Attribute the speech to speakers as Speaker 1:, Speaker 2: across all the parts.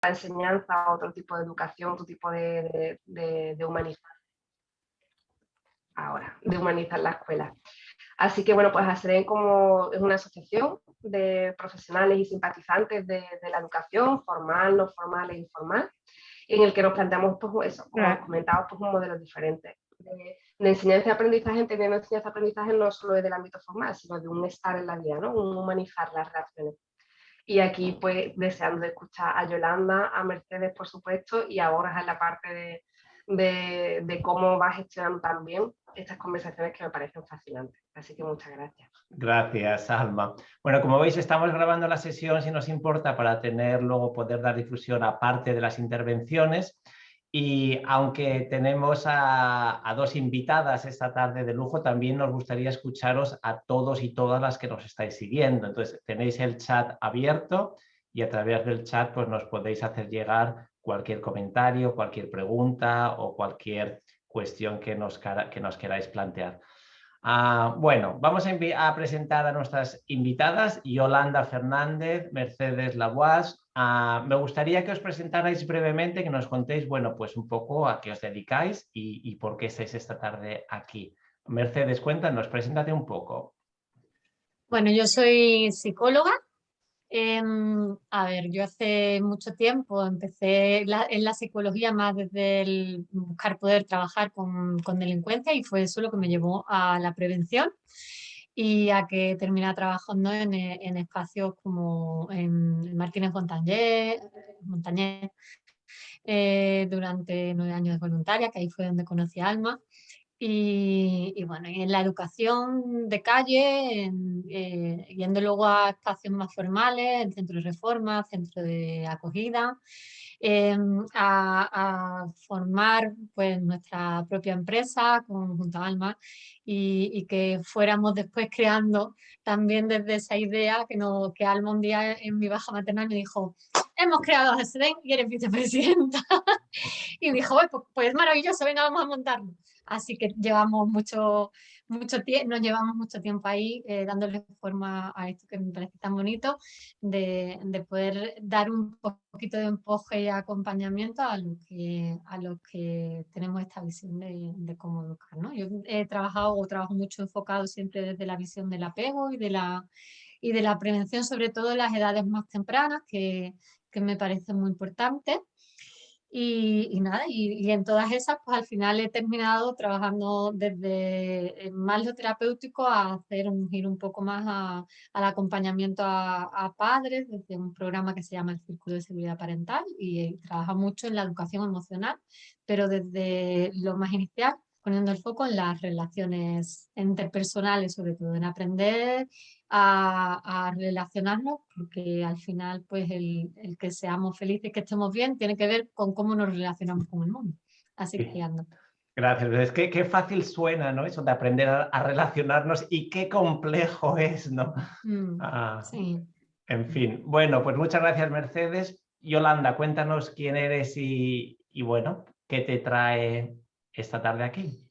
Speaker 1: la enseñanza, otro tipo de educación, otro tipo de humanizar ahora, de humanizar la escuela. Así que bueno, pues ASEDEN como es una asociación de profesionales y simpatizantes de la educación, formal, no formal e informal, en el que nos planteamos, pues eso, como os comentaba, pues un modelo diferente. De enseñanza y aprendizaje, entendiendo enseñanza y aprendizaje no solo es del ámbito formal, sino de un estar en la vida, ¿no? Un humanizar las relaciones. Y aquí, pues, deseando escuchar a Yolanda, a Mercedes, por supuesto, y a Borja en la parte de cómo va gestionando también estas conversaciones que me parecen fascinantes. Así que muchas gracias.
Speaker 2: Gracias, Alma. Bueno, como veis, estamos grabando la sesión, si nos importa, para tener luego poder dar difusión aparte de las intervenciones. Y aunque tenemos a dos invitadas esta tarde de lujo, también nos gustaría escucharos a todos y todas las que nos estáis siguiendo. Entonces, tenéis el chat abierto y a través del chat pues, nos podéis hacer llegar cualquier comentario, cualquier pregunta o cualquier cuestión que nos queráis plantear. Bueno, vamos a presentar a nuestras invitadas, Yolanda Fernández, Mercedes Laguas. Me gustaría que os presentarais brevemente, que nos contéis, bueno, pues un poco a qué os dedicáis y por qué estáis esta tarde aquí. Mercedes, cuéntanos, preséntate un poco.
Speaker 3: Bueno, yo soy psicóloga. A ver, yo hace mucho tiempo empecé en la psicología más desde el buscar poder trabajar con delincuencia, y fue eso lo que me llevó a la prevención y a que terminé trabajando en espacios como en Martínez Montañés, durante 9 años de voluntaria, que ahí fue donde conocí a Alma. Y bueno, en la educación de calle, yendo luego a espacios más formales, el centro de reforma, centro de acogida, a formar pues nuestra propia empresa junto a Alma, y que fuéramos después creando también desde esa idea que Alma un día en mi baja maternal me dijo: hemos creado ASEDEN y eres vicepresidenta. Y me dijo: pues maravilloso, venga, vamos a montarlo. Así que llevamos mucho tiempo, nos llevamos mucho tiempo ahí dándole forma a esto que me parece tan bonito, de poder dar un poquito de empuje y acompañamiento a los que tenemos esta visión de cómo educar, ¿no? Yo trabajo mucho enfocado siempre desde la visión del apego y de la prevención, sobre todo en las edades más tempranas, que me parece muy importante. Y nada, y en todas esas, pues al final he terminado trabajando desde más lo terapéutico a hacer un giro un poco más al acompañamiento a padres, desde un programa que se llama el Círculo de Seguridad Parental, y trabaja mucho en la educación emocional, pero desde lo más inicial, poniendo el foco en las relaciones interpersonales, sobre todo en aprender a relacionarnos, porque al final pues el que seamos felices, que estemos bien, tiene que ver con cómo nos relacionamos con el mundo. Así que ando.
Speaker 2: Gracias. Es que qué fácil suena, ¿no? Eso de aprender a relacionarnos, y qué complejo es, ¿no?
Speaker 3: Sí.
Speaker 2: En fin. Bueno, pues muchas gracias, Mercedes. Yolanda, cuéntanos quién eres y bueno, qué te trae esta tarde aquí.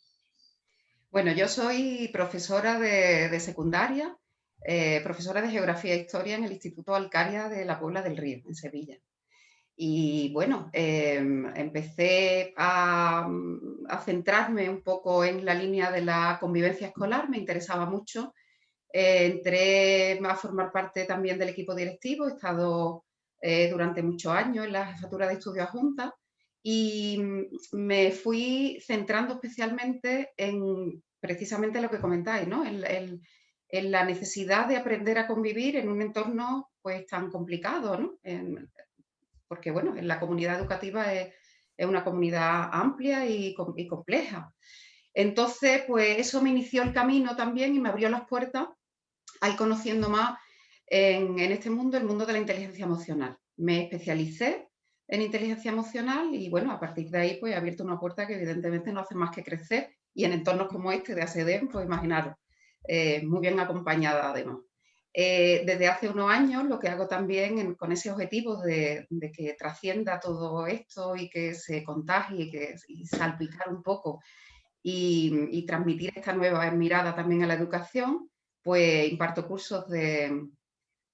Speaker 4: Bueno, yo soy profesora de secundaria, profesora de Geografía e Historia en el Instituto Alcaria de la Puebla del Río, en Sevilla. Y bueno, empecé a centrarme un poco en la línea de la convivencia escolar, me interesaba mucho. Entré a formar parte también del equipo directivo, he estado durante muchos años en la jefatura de estudios adjunta, y me fui centrando especialmente en precisamente lo que comentáis, ¿no? En la necesidad de aprender a convivir en un entorno pues tan complicado, ¿no? Porque bueno, en la comunidad educativa es una comunidad amplia y compleja. Entonces, pues eso me inició el camino también y me abrió las puertas a ir conociendo más en este mundo, el mundo de la inteligencia emocional. Me especialicé en inteligencia emocional y bueno, a partir de ahí pues he abierto una puerta que evidentemente no hace más que crecer, y en entornos como este de ASEDEN, pues imaginaros, muy bien acompañada además. Desde hace unos años lo que hago también con ese objetivo de que trascienda todo esto y que se contagie y salpicar un poco y transmitir esta nueva mirada también a la educación, pues imparto cursos en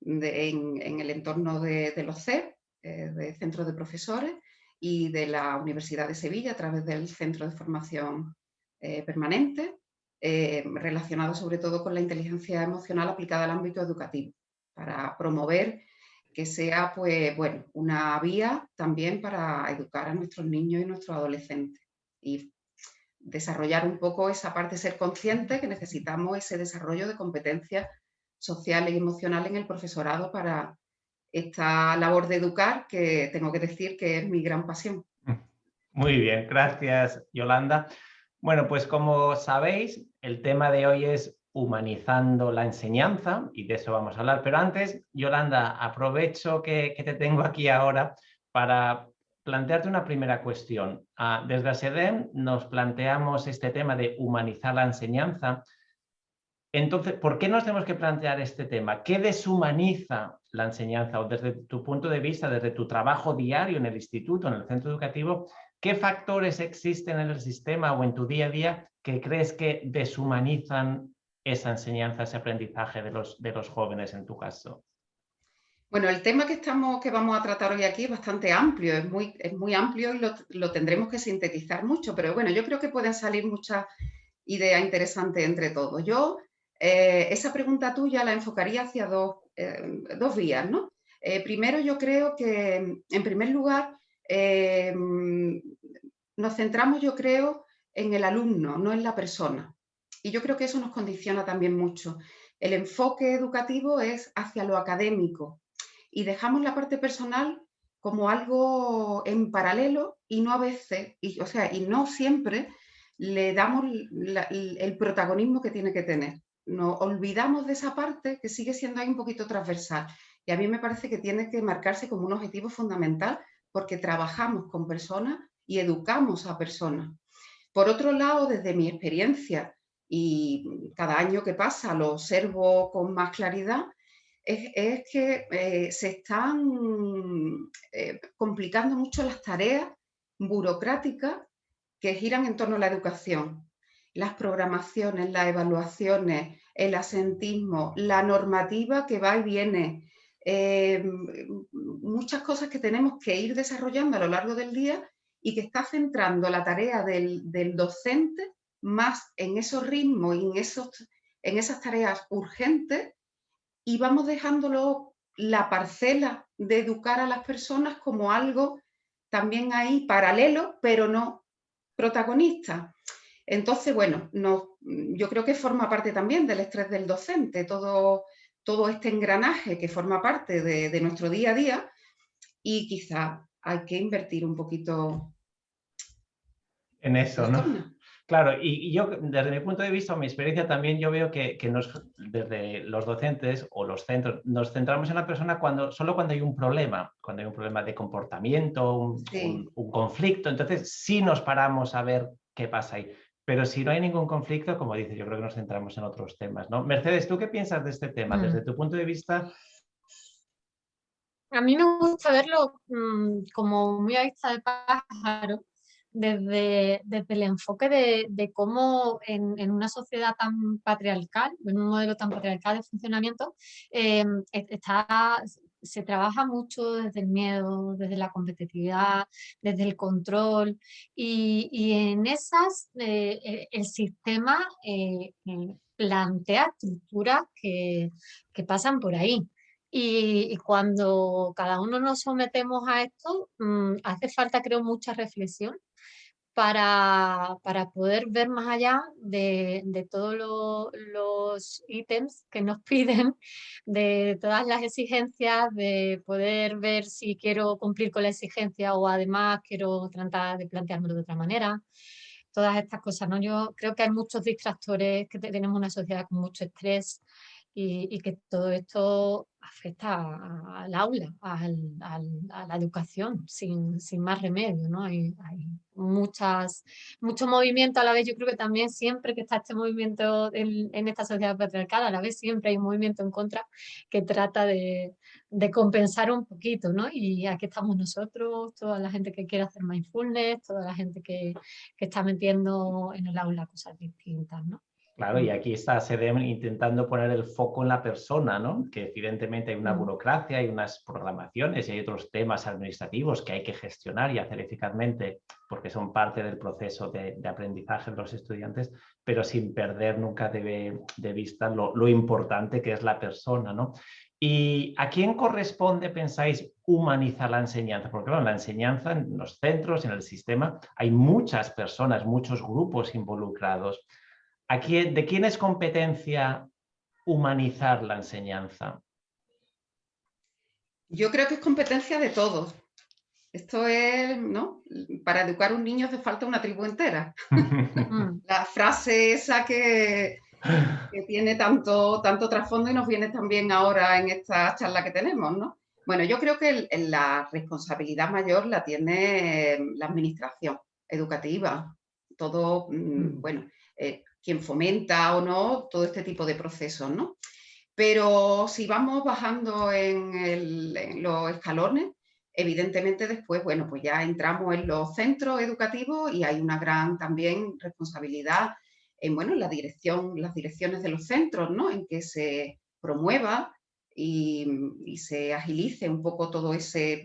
Speaker 4: el entorno de los CEP, de centros de profesores y de la Universidad de Sevilla a través del Centro de Formación Permanente, relacionado sobre todo con la inteligencia emocional aplicada al ámbito educativo, para promover que sea, pues, bueno, una vía también para educar a nuestros niños y nuestros adolescentes y desarrollar un poco esa parte, ser consciente que necesitamos ese desarrollo de competencias sociales y emocionales en el profesorado para esta labor de educar, que tengo que decir que es mi gran pasión.
Speaker 2: Muy bien, gracias, Yolanda. Bueno, pues como sabéis, el tema de hoy es humanizando la enseñanza y de eso vamos a hablar. Pero antes, Yolanda, aprovecho que te tengo aquí ahora para plantearte una primera cuestión. Desde ASEDEM nos planteamos este tema de humanizar la enseñanza. Entonces, ¿por qué nos tenemos que plantear este tema? ¿Qué deshumaniza la enseñanza? O desde tu punto de vista, desde tu trabajo diario en el instituto, en el centro educativo, ¿qué factores existen en el sistema o en tu día a día que crees que deshumanizan esa enseñanza, ese aprendizaje de los jóvenes en tu caso?
Speaker 4: Bueno, el tema que vamos a tratar hoy aquí es bastante amplio, es muy amplio y lo tendremos que sintetizar mucho, pero bueno, yo creo que pueden salir muchas ideas interesantes entre todos. Yo esa pregunta tuya la enfocaría hacia dos vías, ¿no? Primero, yo creo que, en primer lugar, nos centramos, yo creo, en el alumno, no en la persona. Y yo creo que eso nos condiciona también mucho. El enfoque educativo es hacia lo académico y dejamos la parte personal como algo en paralelo y no a veces, o sea, y no siempre le damos el protagonismo que tiene que tener. Nos olvidamos de esa parte que sigue siendo ahí un poquito transversal. Y a mí me parece que tiene que marcarse como un objetivo fundamental porque trabajamos con personas y educamos a personas. Por otro lado, desde mi experiencia y cada año que pasa lo observo con más claridad, es que se están complicando mucho las tareas burocráticas que giran en torno a la educación. Las programaciones, las evaluaciones, el asentismo, la normativa que va y viene, muchas cosas que tenemos que ir desarrollando a lo largo del día y que está centrando la tarea del docente más en esos ritmos y en esas tareas urgentes y vamos dejándolo la parcela de educar a las personas como algo también ahí paralelo, pero no protagonista. Entonces, bueno, yo creo que forma parte también del estrés del docente, todo este engranaje que forma parte de nuestro día a día y quizá hay que invertir un poquito
Speaker 2: En eso,
Speaker 4: las
Speaker 2: ¿no?
Speaker 4: tornas.
Speaker 2: Claro, y yo desde mi punto de vista o mi experiencia también yo veo que desde los docentes o los centros nos centramos en la persona solo cuando hay un problema de comportamiento,
Speaker 4: Sí.
Speaker 2: un conflicto, entonces sí nos paramos a ver qué pasa ahí. Pero si no hay ningún conflicto, como dices, yo creo que nos centramos en otros temas, ¿no? Mercedes, ¿tú qué piensas de este tema? Desde tu punto de vista.
Speaker 3: A mí me gusta verlo como muy a vista de pájaro, desde el enfoque de cómo en una sociedad tan patriarcal, en un modelo tan patriarcal de funcionamiento, se trabaja mucho desde el miedo, desde la competitividad, desde el control, y en esas el sistema plantea estructuras que pasan por ahí. Y cuando cada uno nos sometemos a esto, hace falta, creo, mucha reflexión para poder ver más allá de todos los ítems que nos piden, de todas las exigencias, de poder ver si quiero cumplir con la exigencia o además quiero tratar de planteármelo de otra manera. Todas estas cosas, ¿no? Yo creo que hay muchos distractores, que tenemos una sociedad con mucho estrés y que todo esto afecta al aula, a la educación, sin más remedio, ¿no? Hay mucho movimiento a la vez. Yo creo que también siempre que está este movimiento en esta sociedad patriarcal, a la vez siempre hay un movimiento en contra que trata de compensar un poquito, ¿no? Y aquí estamos nosotros, toda la gente que quiere hacer mindfulness, toda la gente que está metiendo en el aula cosas distintas, ¿no?
Speaker 2: Claro, y aquí está CDM intentando poner el foco en la persona, ¿no? Que evidentemente hay una burocracia, hay unas programaciones y hay otros temas administrativos que hay que gestionar y hacer eficazmente porque son parte del proceso de aprendizaje de los estudiantes, pero sin perder nunca de vista lo importante que es la persona, ¿no? ¿Y a quién corresponde, pensáis, humanizar la enseñanza? Porque claro, en la enseñanza, en los centros, en el sistema, hay muchas personas, muchos grupos involucrados. ¿De quién es competencia humanizar la enseñanza?
Speaker 4: Yo creo que es competencia de todos. Esto es, ¿no? Para educar a un niño hace falta una tribu entera. La frase esa que tiene tanto trasfondo y nos viene también ahora en esta charla que tenemos, ¿no? Bueno, yo creo que la responsabilidad mayor la tiene la administración educativa, todo, bueno, quien fomenta o no todo este tipo de procesos, ¿no? Pero si vamos bajando en los escalones, evidentemente después, bueno, pues ya entramos en los centros educativos y hay una gran también responsabilidad en, bueno, las direcciones de los centros, ¿no? En que se promueva y se agilice un poco todo se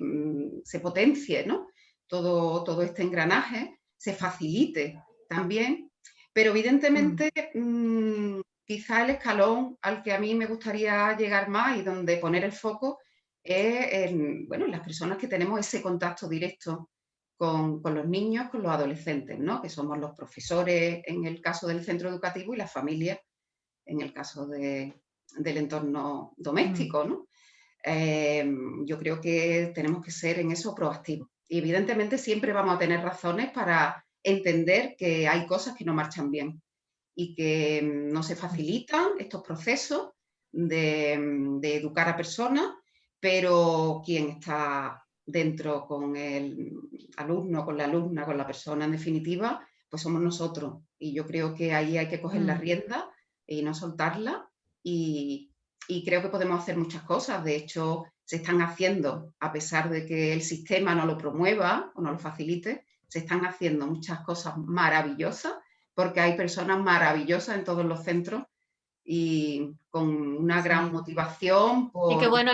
Speaker 4: potencie, ¿no? Todo este engranaje, se facilite también, pero evidentemente quizá el escalón al que a mí me gustaría llegar más y donde poner el foco es en, bueno, en las personas que tenemos ese contacto directo con los niños, con los adolescentes, ¿no? Que somos los profesores en el caso del centro educativo y las familias en el caso del entorno doméstico, ¿no? Yo creo que tenemos que ser en eso proactivos. Y evidentemente siempre vamos a tener razones para entender que hay cosas que no marchan bien y que no se facilitan estos procesos de educar a personas, pero quien está dentro con el alumno, con la alumna, con la persona en definitiva, pues somos nosotros. Y yo creo que ahí hay que coger la rienda y no soltarla y creo que podemos hacer muchas cosas. De hecho, se están haciendo, a pesar de que el sistema no lo promueva o no lo facilite, se están haciendo muchas cosas maravillosas porque hay personas maravillosas en todos los centros y con una gran motivación
Speaker 3: Y qué bueno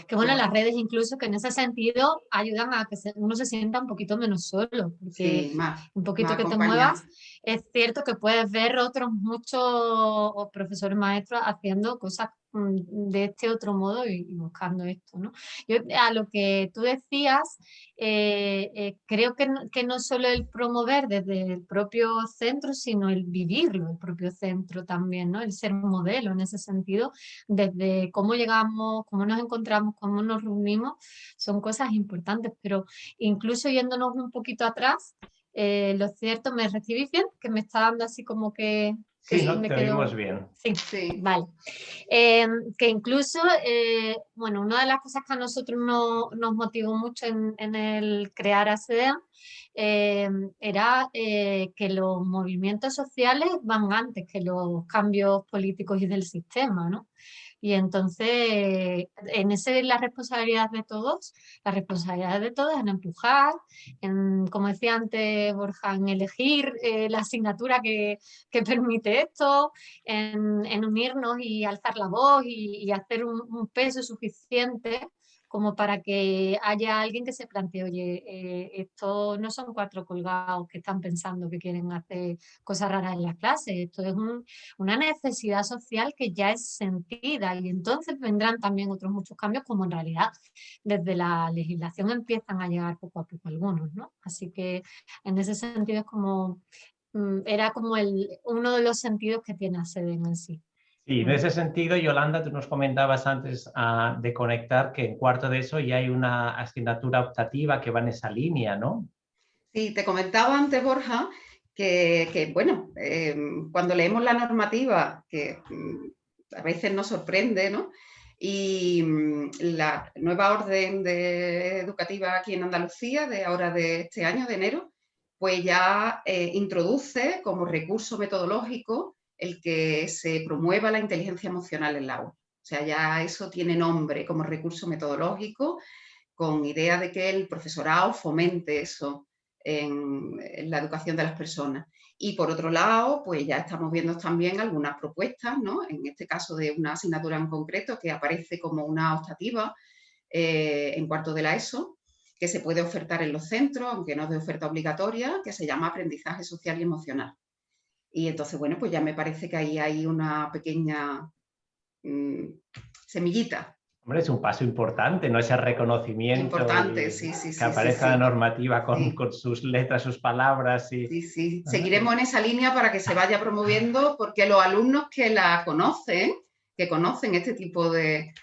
Speaker 3: que bueno, las redes incluso que en ese sentido ayudan a que uno se sienta un poquito menos solo, porque
Speaker 4: sí,
Speaker 3: un poquito que te
Speaker 4: acompañado.
Speaker 3: muevas, es cierto que puedes ver otros muchos profesores maestros haciendo cosas de este otro modo y buscando esto, ¿no? Yo a lo que tú decías, creo que no solo el promover desde el propio centro, sino el vivirlo, el propio centro también, ¿no? El ser modelo en ese sentido, desde cómo llegamos, cómo nos encontramos, cómo nos reunimos, son cosas importantes, pero incluso yéndonos un poquito atrás, lo cierto, ¿me recibís bien? Que me está dando así como que
Speaker 2: Sí, no,
Speaker 3: me
Speaker 2: te
Speaker 3: quedo...
Speaker 2: oímos bien.
Speaker 3: Sí, vale. Que incluso, bueno, una de las cosas que a nosotros nos motivó mucho en el crear ACDEA era que los movimientos sociales van antes que los cambios políticos y del sistema, ¿no? Y entonces, en ese la responsabilidad de todos, la responsabilidad de todos en empujar, en, como decía antes Borja, en elegir la asignatura que permite esto, en unirnos y alzar la voz y hacer un peso suficiente como para que haya alguien que se plantee, oye, esto no son cuatro colgados que están pensando que quieren hacer cosas raras en las clases, esto es una necesidad social que ya es sentida y entonces vendrán también otros muchos cambios como en realidad desde la legislación empiezan a llegar poco a poco algunos, ¿no? Así que en ese sentido es como, era como uno de los sentidos que tiene ACDEN en sí.
Speaker 2: Sí, en ese sentido, Yolanda, tú nos comentabas antes de conectar que en cuarto de eso ya hay una asignatura optativa que va en esa línea, ¿no?
Speaker 4: Sí, te comentaba antes, Borja, que bueno, cuando leemos la normativa, que a veces nos sorprende, ¿no? Y la nueva orden educativa aquí en Andalucía, de ahora de este año, de enero, pues ya introduce como recurso metodológico el que se promueva la inteligencia emocional en la aula. O sea, ya eso tiene nombre como recurso metodológico, con idea de que el profesorado fomente eso en la educación de las personas. Y por otro lado, pues ya estamos viendo también algunas propuestas, ¿no? En este caso de una asignatura en concreto que aparece como una optativa en cuarto de la ESO, que se puede ofertar en los centros, aunque no es de oferta obligatoria, que se llama aprendizaje social y emocional. Y entonces, bueno, pues ya me parece que ahí hay una pequeña semillita.
Speaker 2: Hombre, es un paso importante, ¿no? Ese reconocimiento
Speaker 4: Importante,
Speaker 2: y
Speaker 4: sí,
Speaker 2: que aparezca la normativa
Speaker 4: sí.
Speaker 2: con sus letras, sus palabras. Y...
Speaker 4: Sí, sí. Seguiremos en esa línea para que se vaya promoviendo, porque los alumnos que la conocen, que conocen este tipo de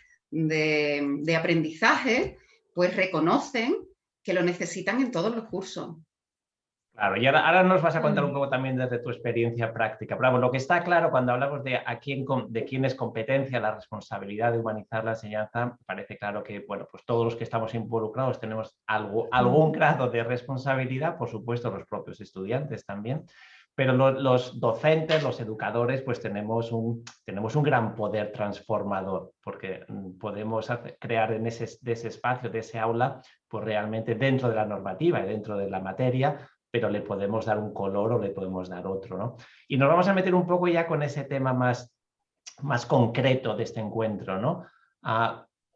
Speaker 4: aprendizaje, pues reconocen que lo necesitan en todos los cursos.
Speaker 2: Claro, y ahora nos vas a contar un poco también desde tu experiencia práctica. Pero bueno, lo que está claro cuando hablamos de quién es competencia, la responsabilidad de humanizar la enseñanza, parece claro que, bueno, pues todos los que estamos involucrados tenemos algún grado de responsabilidad, por supuesto los propios estudiantes también, pero los docentes, los educadores, pues tenemos un gran poder transformador, porque podemos crear de ese espacio, de ese aula, pues realmente dentro de la normativa y dentro de la materia, pero le podemos dar un color o le podemos dar otro, ¿no? Y nos vamos a meter un poco ya con ese tema más concreto de este encuentro, ¿no?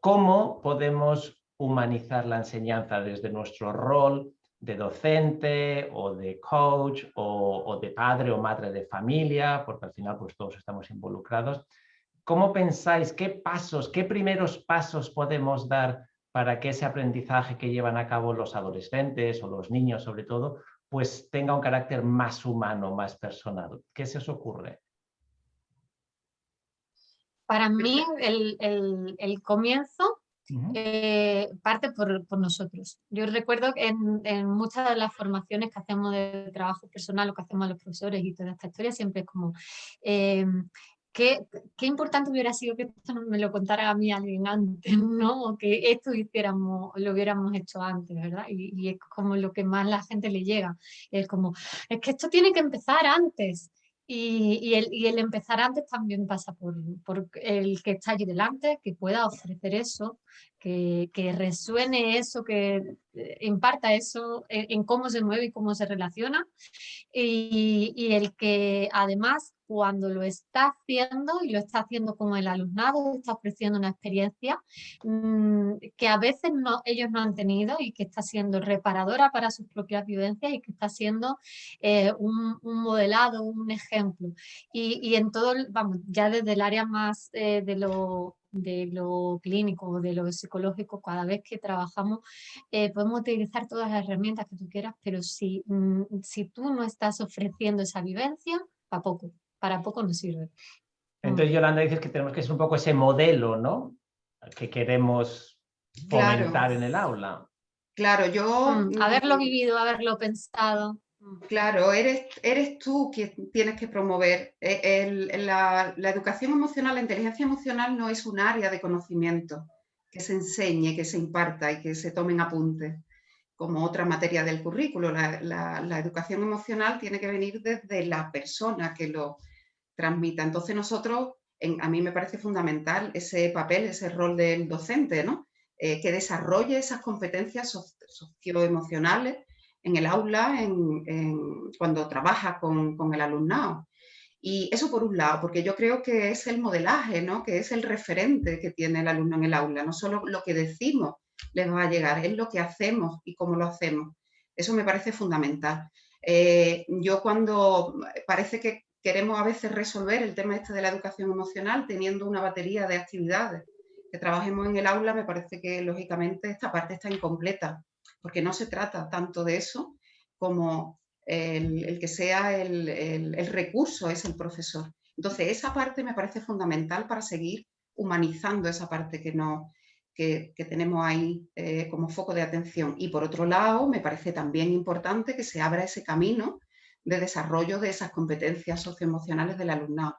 Speaker 2: ¿Cómo podemos humanizar la enseñanza desde nuestro rol de docente o de coach o de padre o madre de familia, porque al final pues todos estamos involucrados? ¿Cómo pensáis, qué primeros pasos podemos dar para que ese aprendizaje que llevan a cabo los adolescentes o los niños sobre todo, pues tenga un carácter más humano, más personal? ¿Qué se os ocurre?
Speaker 3: Para mí el comienzo parte por nosotros. Yo recuerdo que en muchas de las formaciones que hacemos de trabajo personal o que hacemos los profesores y toda esta historia siempre es como qué importante hubiera sido que esto me lo contara a mí alguien antes, ¿no? O que esto lo hubiéramos hecho antes, ¿verdad? Y es como lo que más a la gente le llega. Es como, es que esto tiene que empezar antes. Y el empezar antes también pasa por el que está allí delante, que pueda ofrecer eso, que resuene eso, que imparta eso en cómo se mueve y cómo se relaciona. Y el que además cuando lo está haciendo y lo está haciendo con el alumnado, está ofreciendo una experiencia que a veces ellos no han tenido y que está siendo reparadora para sus propias vivencias y que está siendo un modelado, un ejemplo. Y en todo, vamos, ya desde el área más de lo clínico, de lo psicológico, cada vez que trabajamos podemos utilizar todas las herramientas que tú quieras, pero si tú no estás ofreciendo esa vivencia, para poco nos sirve.
Speaker 2: Entonces, Yolanda, dices que tenemos que ser un poco ese modelo, ¿no? Que queremos fomentar en el aula.
Speaker 4: Claro, yo...
Speaker 3: haberlo vivido, haberlo pensado.
Speaker 4: Claro, eres tú quien tienes que promover. La educación emocional, la inteligencia emocional no es un área de conocimiento que se enseñe, que se imparta y que se tomen apuntes como otra materia del currículo. La educación emocional tiene que venir desde la persona que lo transmita. Entonces nosotros, a mí me parece fundamental ese papel, ese rol del docente, ¿no? Que desarrolle esas competencias socioemocionales en el aula, cuando trabaja con el alumnado. Y eso por un lado, porque yo creo que es el modelaje, ¿no? Que es el referente que tiene el alumno en el aula. No solo lo que decimos les va a llegar, es lo que hacemos y cómo lo hacemos. Eso me parece fundamental. Yo cuando parece que queremos a veces resolver el tema este de la educación emocional teniendo una batería de actividades que trabajemos en el aula, me parece que lógicamente esta parte está incompleta, porque no se trata tanto de eso como el que sea el recurso es el profesor. Entonces, esa parte me parece fundamental para seguir humanizando esa parte que tenemos ahí como foco de atención. Y por otro lado, me parece también importante que se abra ese camino de desarrollo de esas competencias socioemocionales del alumnado.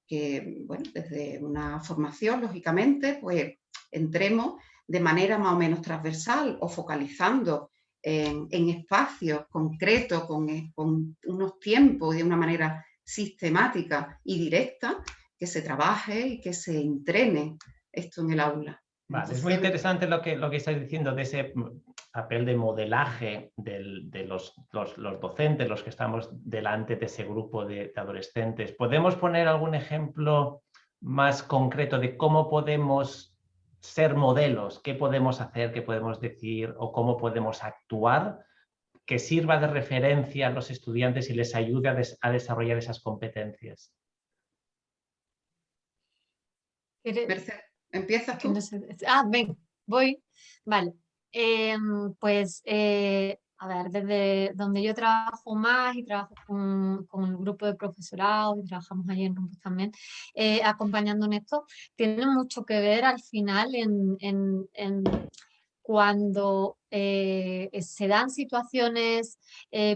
Speaker 4: Que, bueno, desde una formación, lógicamente, pues entremos de manera más o menos transversal o focalizando en espacios concretos, con unos tiempos y de una manera sistemática y directa, que se trabaje y que se entrene esto en el aula.
Speaker 2: Vale, es muy interesante lo que estáis diciendo de papel de modelaje de los docentes, los que estamos delante de ese grupo de adolescentes. ¿Podemos poner algún ejemplo más concreto de cómo podemos ser modelos? ¿Qué podemos hacer, qué podemos decir o cómo podemos actuar que sirva de referencia a los estudiantes y les ayude a desarrollar esas competencias?
Speaker 4: Merced, ¿empiezas tú?
Speaker 3: No sé. Ven, voy. Vale. A ver, desde donde yo trabajo más y trabajo con el grupo de profesorado y trabajamos allí en Rumpus también, acompañando en esto, tiene mucho que ver al final en cuando se dan situaciones,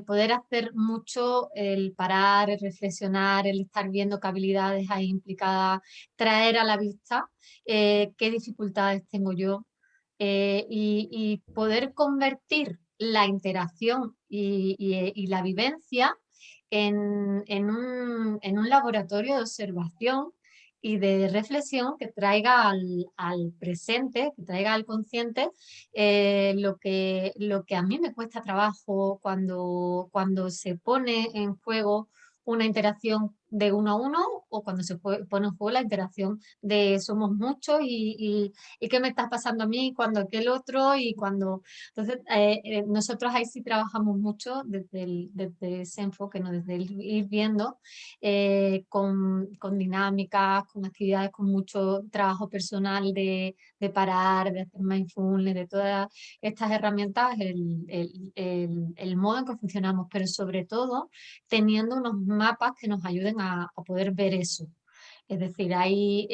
Speaker 3: poder hacer mucho, el parar, el reflexionar, el estar viendo qué habilidades hay implicadas, traer a la vista qué dificultades tengo yo y poder convertir la interacción y la vivencia en un laboratorio de observación y de reflexión que traiga al presente, que traiga al consciente lo que a mí me cuesta trabajo cuando se pone en juego una interacción de uno a uno o cuando se pone en juego la interacción de somos muchos y qué me está pasando a mí cuando aquel otro y cuando... Entonces, nosotros ahí sí trabajamos mucho desde ese enfoque, ¿no? Desde el ir viendo con dinámicas, con actividades, con mucho trabajo personal de parar, de hacer mindfulness, de todas estas herramientas, el modo en que funcionamos, pero sobre todo teniendo unos mapas que nos ayuden a poder ver eso. Es decir, hay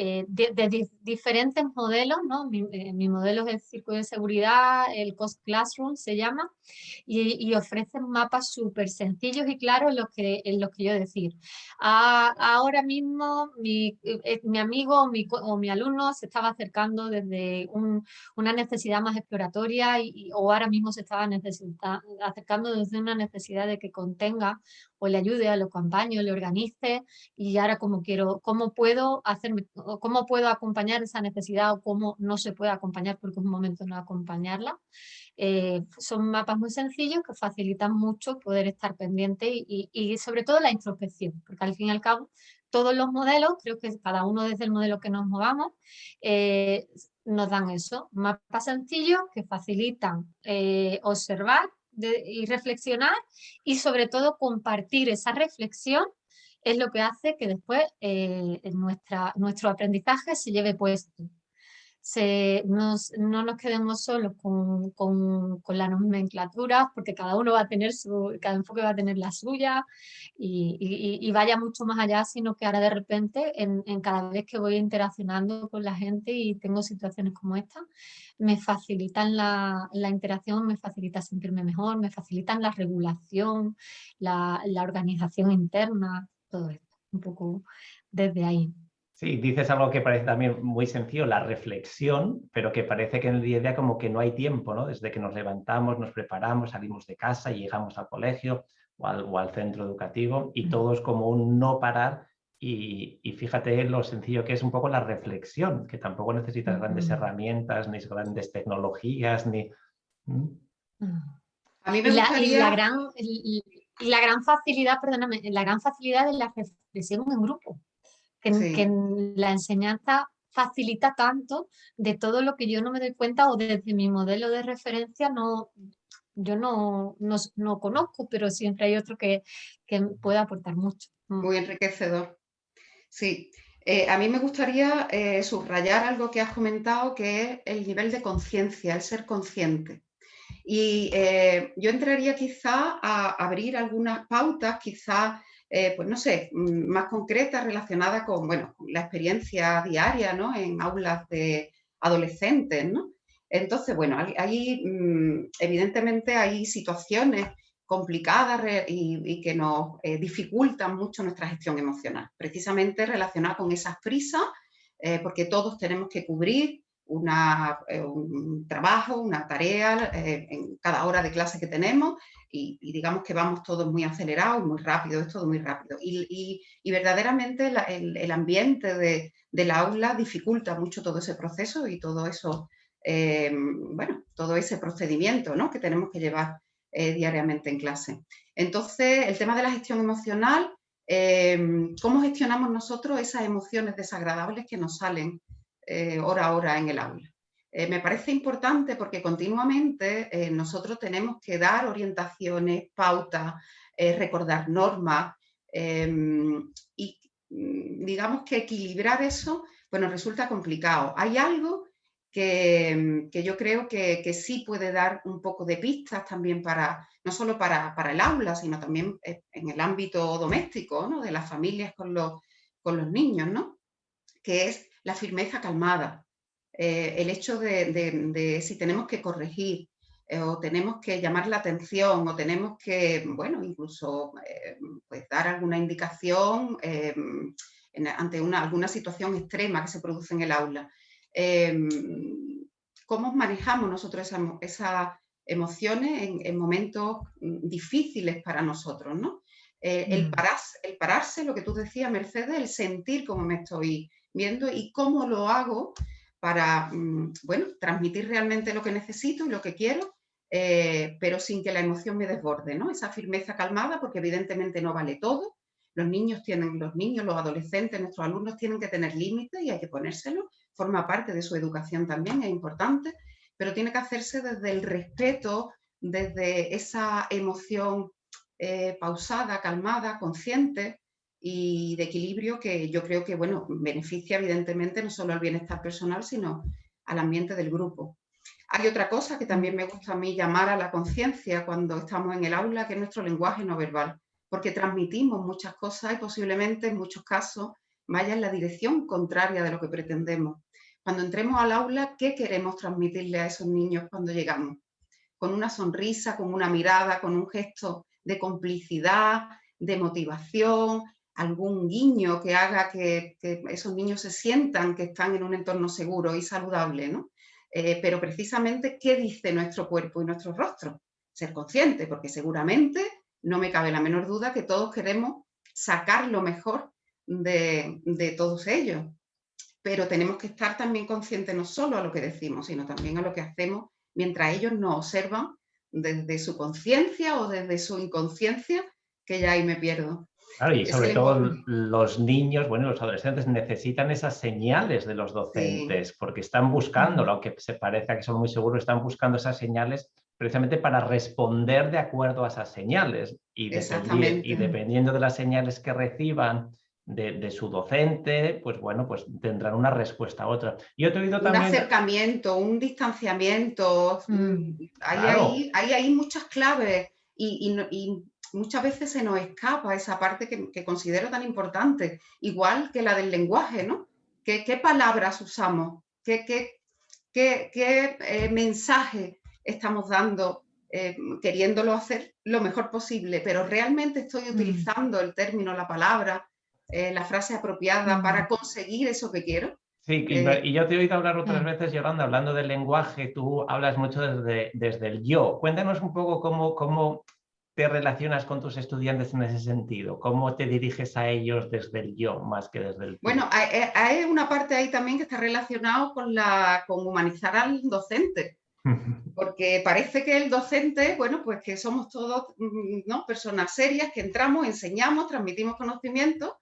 Speaker 3: diferentes modelos, ¿no? Mi modelo es el círculo de seguridad, el Cost Classroom se llama, y ofrecen mapas súper sencillos y claros en los que yo decir. Ahora mismo mi amigo o mi alumno se estaba acercando desde una necesidad más exploratoria o ahora mismo se estaba acercando desde una necesidad de que contenga o le ayude, lo acompañe, le organice y ahora cómo puedo cómo puedo acompañar esa necesidad o cómo no se puede acompañar porque es un momento no acompañarla. Son mapas muy sencillos que facilitan mucho poder estar pendiente y sobre todo la introspección, porque al fin y al cabo todos los modelos, creo que cada uno desde el modelo que nos movamos, nos dan eso, mapas sencillos que facilitan observar y reflexionar y sobre todo compartir esa reflexión es lo que hace que después nuestro aprendizaje se lleve puesto. No nos quedemos solos con la nomenclatura, porque cada uno va a tener cada enfoque va a tener la suya y vaya mucho más allá, sino que ahora de repente, en cada vez que voy interaccionando con la gente y tengo situaciones como esta, me facilitan la interacción, me facilita sentirme mejor, me facilitan la regulación, la organización interna, todo esto, un poco desde ahí.
Speaker 2: Sí, dices algo que parece también muy sencillo, la reflexión, pero que parece que en el día a día como que no hay tiempo, ¿no? Desde que nos levantamos, nos preparamos, salimos de casa y llegamos al colegio o al centro educativo y todo es como un no parar y fíjate lo sencillo que es un poco la reflexión, que tampoco necesitas grandes herramientas, ni grandes tecnologías, ni...
Speaker 4: A mí me gustaría...
Speaker 3: la gran facilidad, perdóname, la gran facilidad de la reflexión en grupo. Que la enseñanza facilita tanto de todo lo que yo no me doy cuenta o desde mi modelo de referencia yo no conozco, pero siempre hay otro que puede aportar mucho.
Speaker 4: Muy enriquecedor. Sí, a mí me gustaría subrayar algo que has comentado, que es el nivel de conciencia, el ser consciente. Y yo entraría quizá a abrir algunas pautas, quizá pues no sé, más concretas relacionadas con, bueno, la experiencia diaria, ¿no? En aulas de adolescentes, ¿no? Entonces, bueno, ahí evidentemente hay situaciones complicadas y que nos dificultan mucho nuestra gestión emocional, precisamente relacionada con esas prisas, porque todos tenemos que cubrir un trabajo, una tarea en cada hora de clase que tenemos y digamos que vamos todos muy acelerados, muy rápido, es todo muy rápido. Y verdaderamente el ambiente del aula dificulta mucho todo ese proceso y todo eso bueno, todo ese procedimiento, ¿no?, que tenemos que llevar diariamente en clase. Entonces, el tema de la gestión emocional, ¿cómo gestionamos nosotros esas emociones desagradables que nos salen hora a hora en el aula? Me parece importante porque continuamente nosotros tenemos que dar orientaciones, pautas, recordar normas y digamos que equilibrar eso, pues nos resulta complicado. Hay algo que yo creo que sí puede dar un poco de pistas también no solo para el aula, sino también en el ámbito doméstico, ¿no?, de las familias con los niños, ¿no?, que es la firmeza calmada. El hecho de si tenemos que corregir o tenemos que llamar la atención o tenemos que, bueno, incluso pues dar alguna indicación ante alguna situación extrema que se produce en el aula. ¿Cómo manejamos nosotros esas emociones en momentos difíciles para nosotros, ¿no? El pararse, lo que tú decías, Mercedes, el sentir cómo me estoy viendo y cómo lo hago para, bueno, transmitir realmente lo que necesito y lo que quiero, pero sin que la emoción me desborde, ¿no? Esa firmeza calmada, porque evidentemente no vale todo. Los niños, los adolescentes, nuestros alumnos tienen que tener límites y hay que ponérselos. Forma parte de su educación también, es importante, pero tiene que hacerse desde el respeto, desde esa emoción pausada, calmada, consciente y de equilibrio que yo creo que, bueno, beneficia evidentemente no solo al bienestar personal, sino al ambiente del grupo. Hay otra cosa que también me gusta a mí llamar a la conciencia cuando estamos en el aula, que es nuestro lenguaje no verbal, porque transmitimos muchas cosas y posiblemente en muchos casos vaya en la dirección contraria de lo que pretendemos. Cuando entremos al aula, ¿qué queremos transmitirle a esos niños cuando llegamos? Con una sonrisa, con una mirada, con un gesto de complicidad, de motivación, algún guiño que haga que esos niños se sientan que están en un entorno seguro y saludable, ¿no? Pero precisamente, ¿qué dice nuestro cuerpo y nuestro rostro? Ser consciente, porque seguramente, no me cabe la menor duda, que todos queremos sacar lo mejor de todos ellos. Pero tenemos que estar también conscientes no solo a lo que decimos, sino también a lo que hacemos mientras ellos nos observan desde su conciencia o desde su inconsciencia, que ya ahí me pierdo.
Speaker 2: Claro, y sobre todo los niños, bueno, los adolescentes necesitan esas señales de los docentes, porque están buscando, aunque se parezca que son muy seguros, están buscando esas señales precisamente para responder de acuerdo a esas señales. Y dependiendo de las señales que reciban de su docente, pues bueno, pues tendrán una respuesta a otra. Yo te he oído también...
Speaker 4: Un acercamiento, un distanciamiento. Hay ahí muchas claves y muchas veces se nos escapa esa parte que considero tan importante, igual que la del lenguaje, ¿no? ¿Qué palabras usamos? ¿Qué mensaje estamos dando, queriéndolo hacer lo mejor posible? Pero realmente estoy utilizando el término, la palabra, la frase apropiada para conseguir eso que quiero.
Speaker 2: Sí, y yo te he oído hablar otras veces, Yolanda, hablando del lenguaje, tú hablas mucho desde el yo. Cuéntanos un poco cómo te relacionas con tus estudiantes en ese sentido, cómo te diriges a ellos desde el yo más que desde el tú.
Speaker 4: Bueno, hay una parte ahí también que está relacionado con humanizar al docente, porque parece que el docente, bueno, pues que somos todos, ¿no?, personas serias que entramos, enseñamos, transmitimos conocimientos,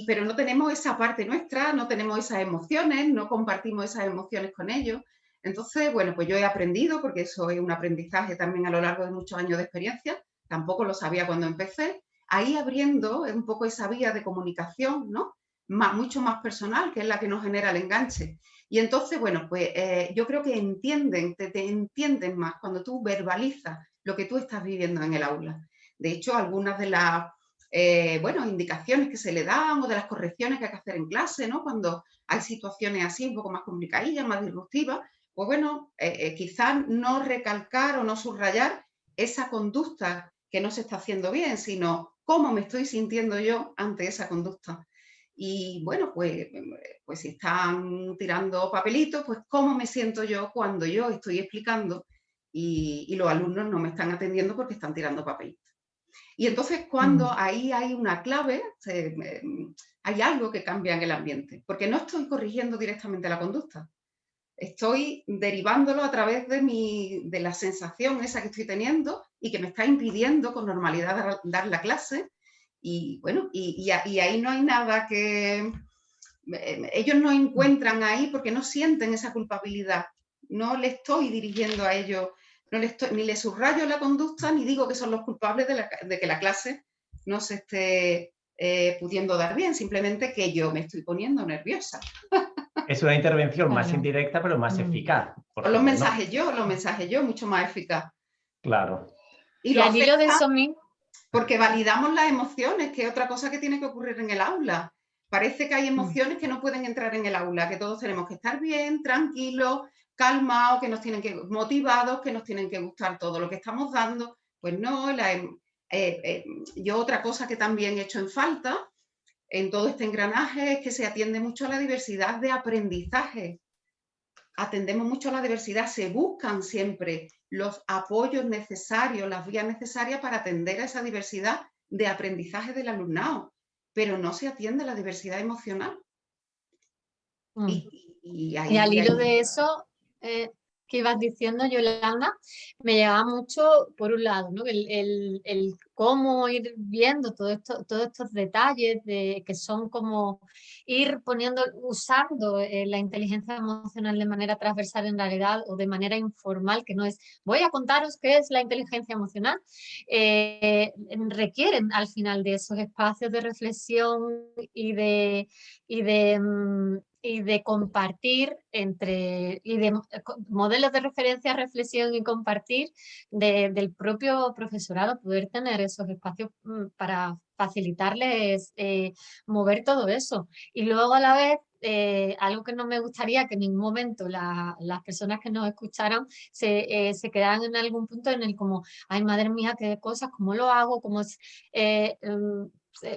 Speaker 4: pero no tenemos esa parte nuestra, no tenemos esas emociones, no compartimos esas emociones con ellos. Entonces, bueno, pues yo he aprendido, porque eso es un aprendizaje también a lo largo de muchos años de experiencia, tampoco lo sabía cuando empecé, ahí abriendo un poco esa vía de comunicación, ¿no?, mucho más personal, que es la que nos genera el enganche. Y entonces, bueno, pues yo creo que te entienden más cuando tú verbalizas lo que tú estás viviendo en el aula. De hecho, algunas de las bueno, indicaciones que se le dan o de las correcciones que hay que hacer en clase, ¿no?, cuando hay situaciones así un poco más complicadillas, más disruptivas, pues bueno, quizás no recalcar o no subrayar esa conducta que no se está haciendo bien, sino cómo me estoy sintiendo yo ante esa conducta. Y bueno, pues si están tirando papelitos, pues cómo me siento yo cuando yo estoy explicando y los alumnos no me están atendiendo porque están tirando papelitos. Y entonces cuando ahí hay una clave, hay algo que cambia en el ambiente, porque no estoy corrigiendo directamente la conducta, estoy derivándolo a través de la sensación esa que estoy teniendo y que me está impidiendo con normalidad dar la clase. Y bueno, y ahí no hay nada que... ellos no encuentran ahí porque no sienten esa culpabilidad. No le estoy dirigiendo a ellos, ni le subrayo la conducta, ni digo que son los culpables de que la clase no se esté pudiendo dar bien, simplemente que yo me estoy poniendo nerviosa.
Speaker 2: Es una intervención más
Speaker 3: Claro.
Speaker 2: indirecta, pero más eficaz.
Speaker 4: Son los mensajes yo, mucho más eficaz.
Speaker 2: Claro.
Speaker 3: Y al hilo de eso mismo...
Speaker 4: Porque validamos las emociones, que es otra cosa que tiene que ocurrir en el aula. Parece que hay emociones que no pueden entrar en el aula, que todos tenemos que estar bien, tranquilos, calmados, que nos tienen que motivados, que nos tienen que gustar todo lo que estamos dando. Pues no, yo otra cosa que también he hecho en falta en todo este engranaje es que se atiende mucho a la diversidad de aprendizaje. Atendemos mucho a la diversidad, se buscan siempre los apoyos necesarios, las vías necesarias para atender a esa diversidad de aprendizaje del alumnado, pero no se atiende la diversidad emocional.
Speaker 3: Y al hilo de eso que ibas diciendo, Yolanda, me llegaba mucho, por un lado, ¿no? el cómo ir viendo todos estos detalles que son como ir usando la inteligencia emocional de manera transversal en realidad o de manera informal, que no es, voy a contaros qué es la inteligencia emocional, requieren al final de esos espacios de reflexión y de compartir y de modelos de referencia, reflexión y compartir del propio profesorado, poder tener esos espacios para facilitarles mover todo eso. Y luego a la vez, algo que no me gustaría que en ningún momento las personas que nos escucharan se quedaran en algún punto en el como, ay madre mía, qué cosas, cómo lo hago, cómo es...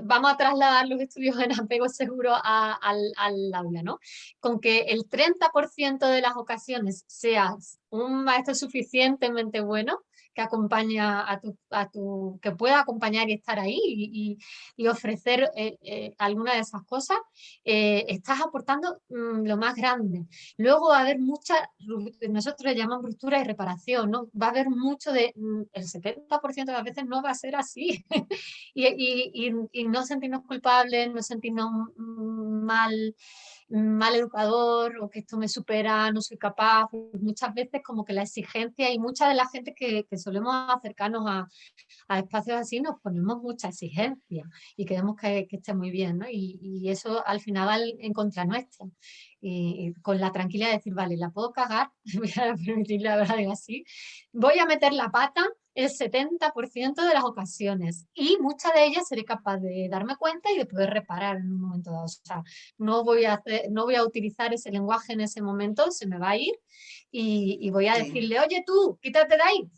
Speaker 3: vamos a trasladar los estudios en apego seguro al aula, ¿no? Con que el 30% de las ocasiones seas un maestro suficientemente bueno que acompaña que pueda acompañar y estar ahí y ofrecer alguna de esas cosas, estás aportando lo más grande. Luego va a haber nosotros le llamamos ruptura y reparación, ¿no? Va a haber mucho el 70% de las veces no va a ser así. y no sentirnos culpables, no sentirnos mal educador o que esto me supera, no soy capaz. Muchas veces como que la exigencia y mucha de la gente que solemos acercarnos a espacios así nos ponemos mucha exigencia y queremos que esté muy bien, ¿no? Y eso al final va en contra nuestra. Y con la tranquilidad de decir, vale, la puedo cagar, voy a permitirle hablar así, voy a meter la pata el 70% de las ocasiones y muchas de ellas seré capaz de darme cuenta y de poder reparar en un momento dado. O sea, no voy a utilizar ese lenguaje en ese momento, se me va a ir y voy a decirle, oye tú, quítate de ahí.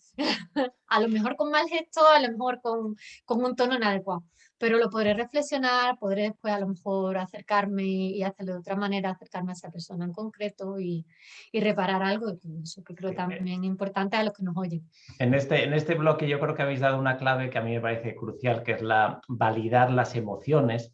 Speaker 3: A lo mejor con mal gesto, a lo mejor con un tono inadecuado, pero lo podré reflexionar, podré después a lo mejor acercarme y hacerlo de otra manera, acercarme a esa persona en concreto y reparar algo de todo eso, que creo también importante a los que nos oyen.
Speaker 2: En este bloque yo creo que habéis dado una clave que a mí me parece crucial, que es validar las emociones,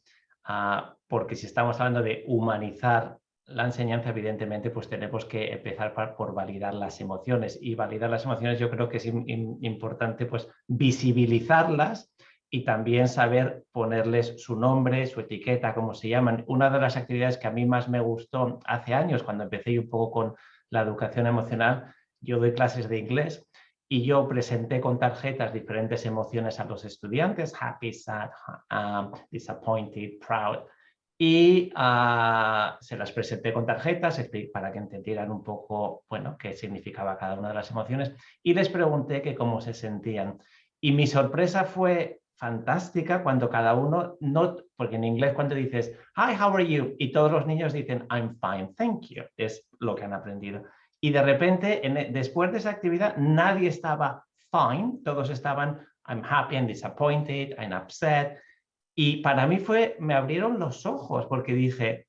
Speaker 2: porque si estamos hablando de humanizar la enseñanza, evidentemente, pues tenemos que empezar por validar las emociones. Y validar las emociones yo creo que es importante pues visibilizarlas y también saber ponerles su nombre, su etiqueta, cómo se llaman. Una de las actividades que a mí más me gustó hace años, cuando empecé un poco con la educación emocional, yo doy clases de inglés y yo presenté con tarjetas diferentes emociones a los estudiantes, happy, sad, disappointed, proud, y se las presenté con tarjetas para que entendieran un poco, bueno, qué significaba cada una de las emociones y les pregunté que cómo se sentían. Y mi sorpresa fue fantástica cuando cada uno, porque en inglés cuando dices, hi, how are you? Y todos los niños dicen, I'm fine, thank you. Es lo que han aprendido. Y de repente, después de esa actividad, nadie estaba fine, todos estaban, I'm happy, I'm disappointed, I'm upset. Y para mí me abrieron los ojos porque dije,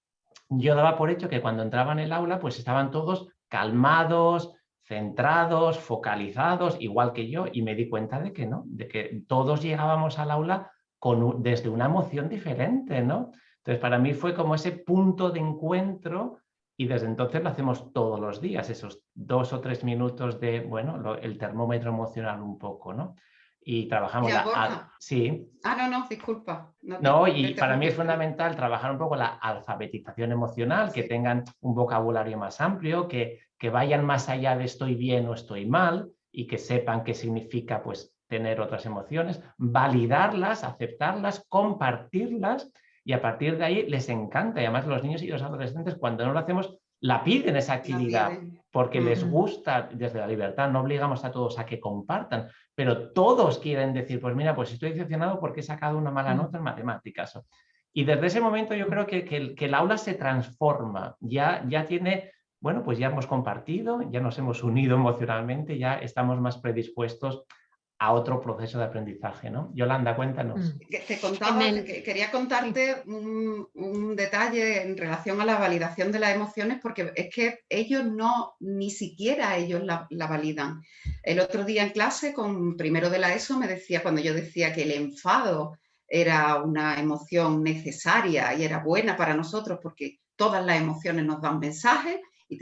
Speaker 2: yo daba por hecho que cuando entraban en el aula pues estaban todos calmados, centrados, focalizados, igual que yo, y me di cuenta de que no, de que todos llegábamos al aula desde una emoción diferente, ¿no? Entonces para mí fue como ese punto de encuentro y desde entonces lo hacemos todos los días, esos 2 o 3 minutos de, bueno, el termómetro emocional un poco, ¿no? Y trabajamos
Speaker 4: Mira, Borja.
Speaker 2: Sí.
Speaker 4: No, disculpa.
Speaker 2: No, y para mí es fundamental trabajar un poco la alfabetización emocional, que tengan un vocabulario más amplio, que vayan más allá de estoy bien o estoy mal y que sepan qué significa pues tener otras emociones, validarlas, aceptarlas, compartirlas y a partir de ahí les encanta. Y además los niños y los adolescentes cuando no lo hacemos la piden esa actividad porque les gusta desde la libertad, no obligamos a todos a que compartan, pero todos quieren decir, pues mira, pues estoy decepcionado porque he sacado una mala nota en matemáticas. Y desde ese momento yo creo que el aula se transforma, ya tiene, bueno, pues ya hemos compartido, ya nos hemos unido emocionalmente, ya estamos más predispuestos a otro proceso de aprendizaje, ¿no? Yolanda, cuéntanos.
Speaker 4: Te contaba, quería contarte un detalle en relación a la validación de las emociones, porque es que ellos ni siquiera ellos la validan. El otro día en clase, con primero de la ESO, me decía, cuando yo decía que el enfado era una emoción necesaria y era buena para nosotros, porque todas las emociones nos dan mensajes y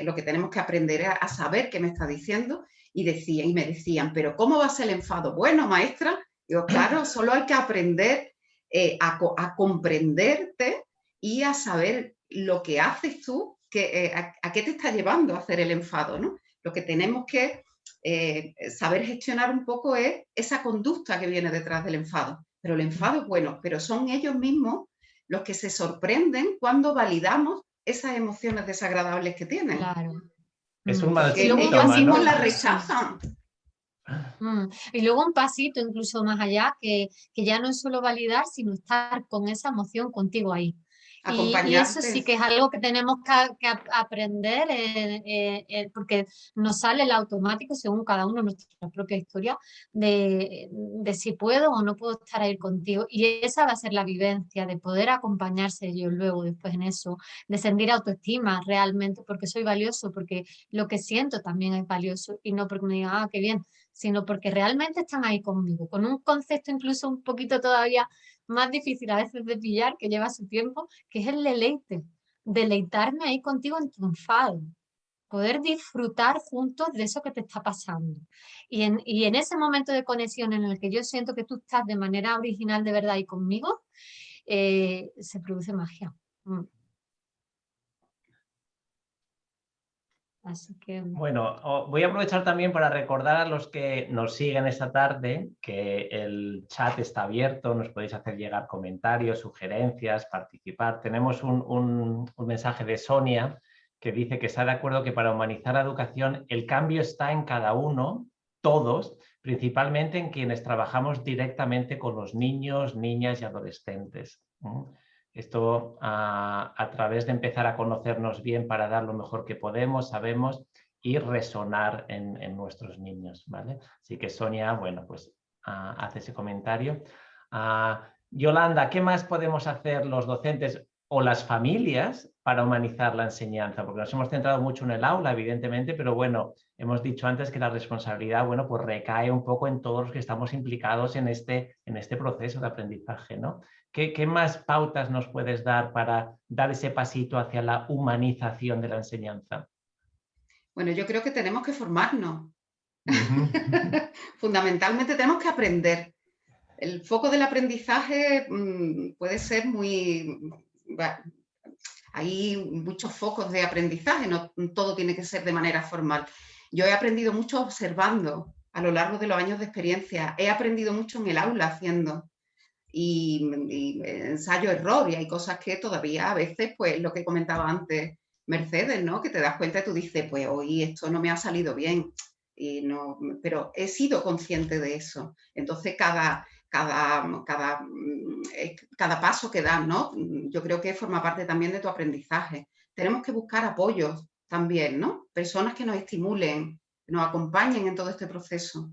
Speaker 4: lo que tenemos que aprender es a saber qué me está diciendo. Y me decían, ¿pero cómo va a ser el enfado? Bueno, maestra, digo, claro, solo hay que aprender a comprenderte y a saber lo que haces tú, a qué te está llevando a hacer el enfado, ¿no? Lo que tenemos que saber gestionar un poco es esa conducta que viene detrás del enfado. Pero el enfado es bueno, pero son ellos mismos los que se sorprenden cuando validamos esas emociones desagradables que tienen.
Speaker 3: Claro.
Speaker 2: Es un mal
Speaker 4: síntoma,
Speaker 2: síntoma,
Speaker 4: ellos mismos
Speaker 2: ¿no?
Speaker 4: la rechazan.
Speaker 3: Y luego un pasito incluso más allá, que ya no es solo validar, sino estar con esa emoción contigo ahí. Y eso sí que es algo que tenemos que aprender, porque nos sale el automático según cada uno nuestra propia historia de si puedo o no puedo estar ahí contigo. Y esa va a ser la vivencia de poder acompañarse yo luego después en eso, de sentir autoestima realmente porque soy valioso, porque lo que siento también es valioso y no porque me digan, qué bien, sino porque realmente están ahí conmigo, con un concepto incluso un poquito todavía más difícil a veces de pillar, que lleva su tiempo, que es el deleite, deleitarme ahí contigo en tu enfado, poder disfrutar juntos de eso que te está pasando. Y en ese momento de conexión en el que yo siento que tú estás de manera original de verdad y conmigo, se produce magia. Así que...
Speaker 2: Bueno, voy a aprovechar también para recordar a los que nos siguen esta tarde que el chat está abierto, nos podéis hacer llegar comentarios, sugerencias, participar. Tenemos un mensaje de Sonia que dice que está de acuerdo que para humanizar la educación el cambio está en cada uno, todos, principalmente en quienes trabajamos directamente con los niños, niñas y adolescentes. Esto a través de empezar a conocernos bien para dar lo mejor que podemos, sabemos y resonar en nuestros niños, ¿vale? Así que Sonia, bueno, pues hace ese comentario. Yolanda, ¿qué más podemos hacer los docentes o las familias para humanizar la enseñanza? Porque nos hemos centrado mucho en el aula, evidentemente, pero bueno, hemos dicho antes que la responsabilidad, bueno, pues recae un poco en todos los que estamos implicados en este proceso de aprendizaje, ¿no? ¿Qué más pautas nos puedes dar para dar ese pasito hacia la humanización de la enseñanza?
Speaker 4: Bueno, yo creo que tenemos que formarnos. Fundamentalmente tenemos que aprender. El foco del aprendizaje puede ser hay muchos focos de aprendizaje, no todo tiene que ser de manera formal. Yo he aprendido mucho observando a lo largo de los años de experiencia. He aprendido mucho en el aula haciendo. Y ensayo-error, y hay cosas que todavía a veces, pues lo que comentaba antes Mercedes, ¿no? Que te das cuenta y tú dices, pues hoy esto no me ha salido bien, pero he sido consciente de eso. Entonces cada paso que das, ¿no? Yo creo que forma parte también de tu aprendizaje. Tenemos que buscar apoyos también, ¿no? Personas que nos estimulen, que nos acompañen en todo este proceso.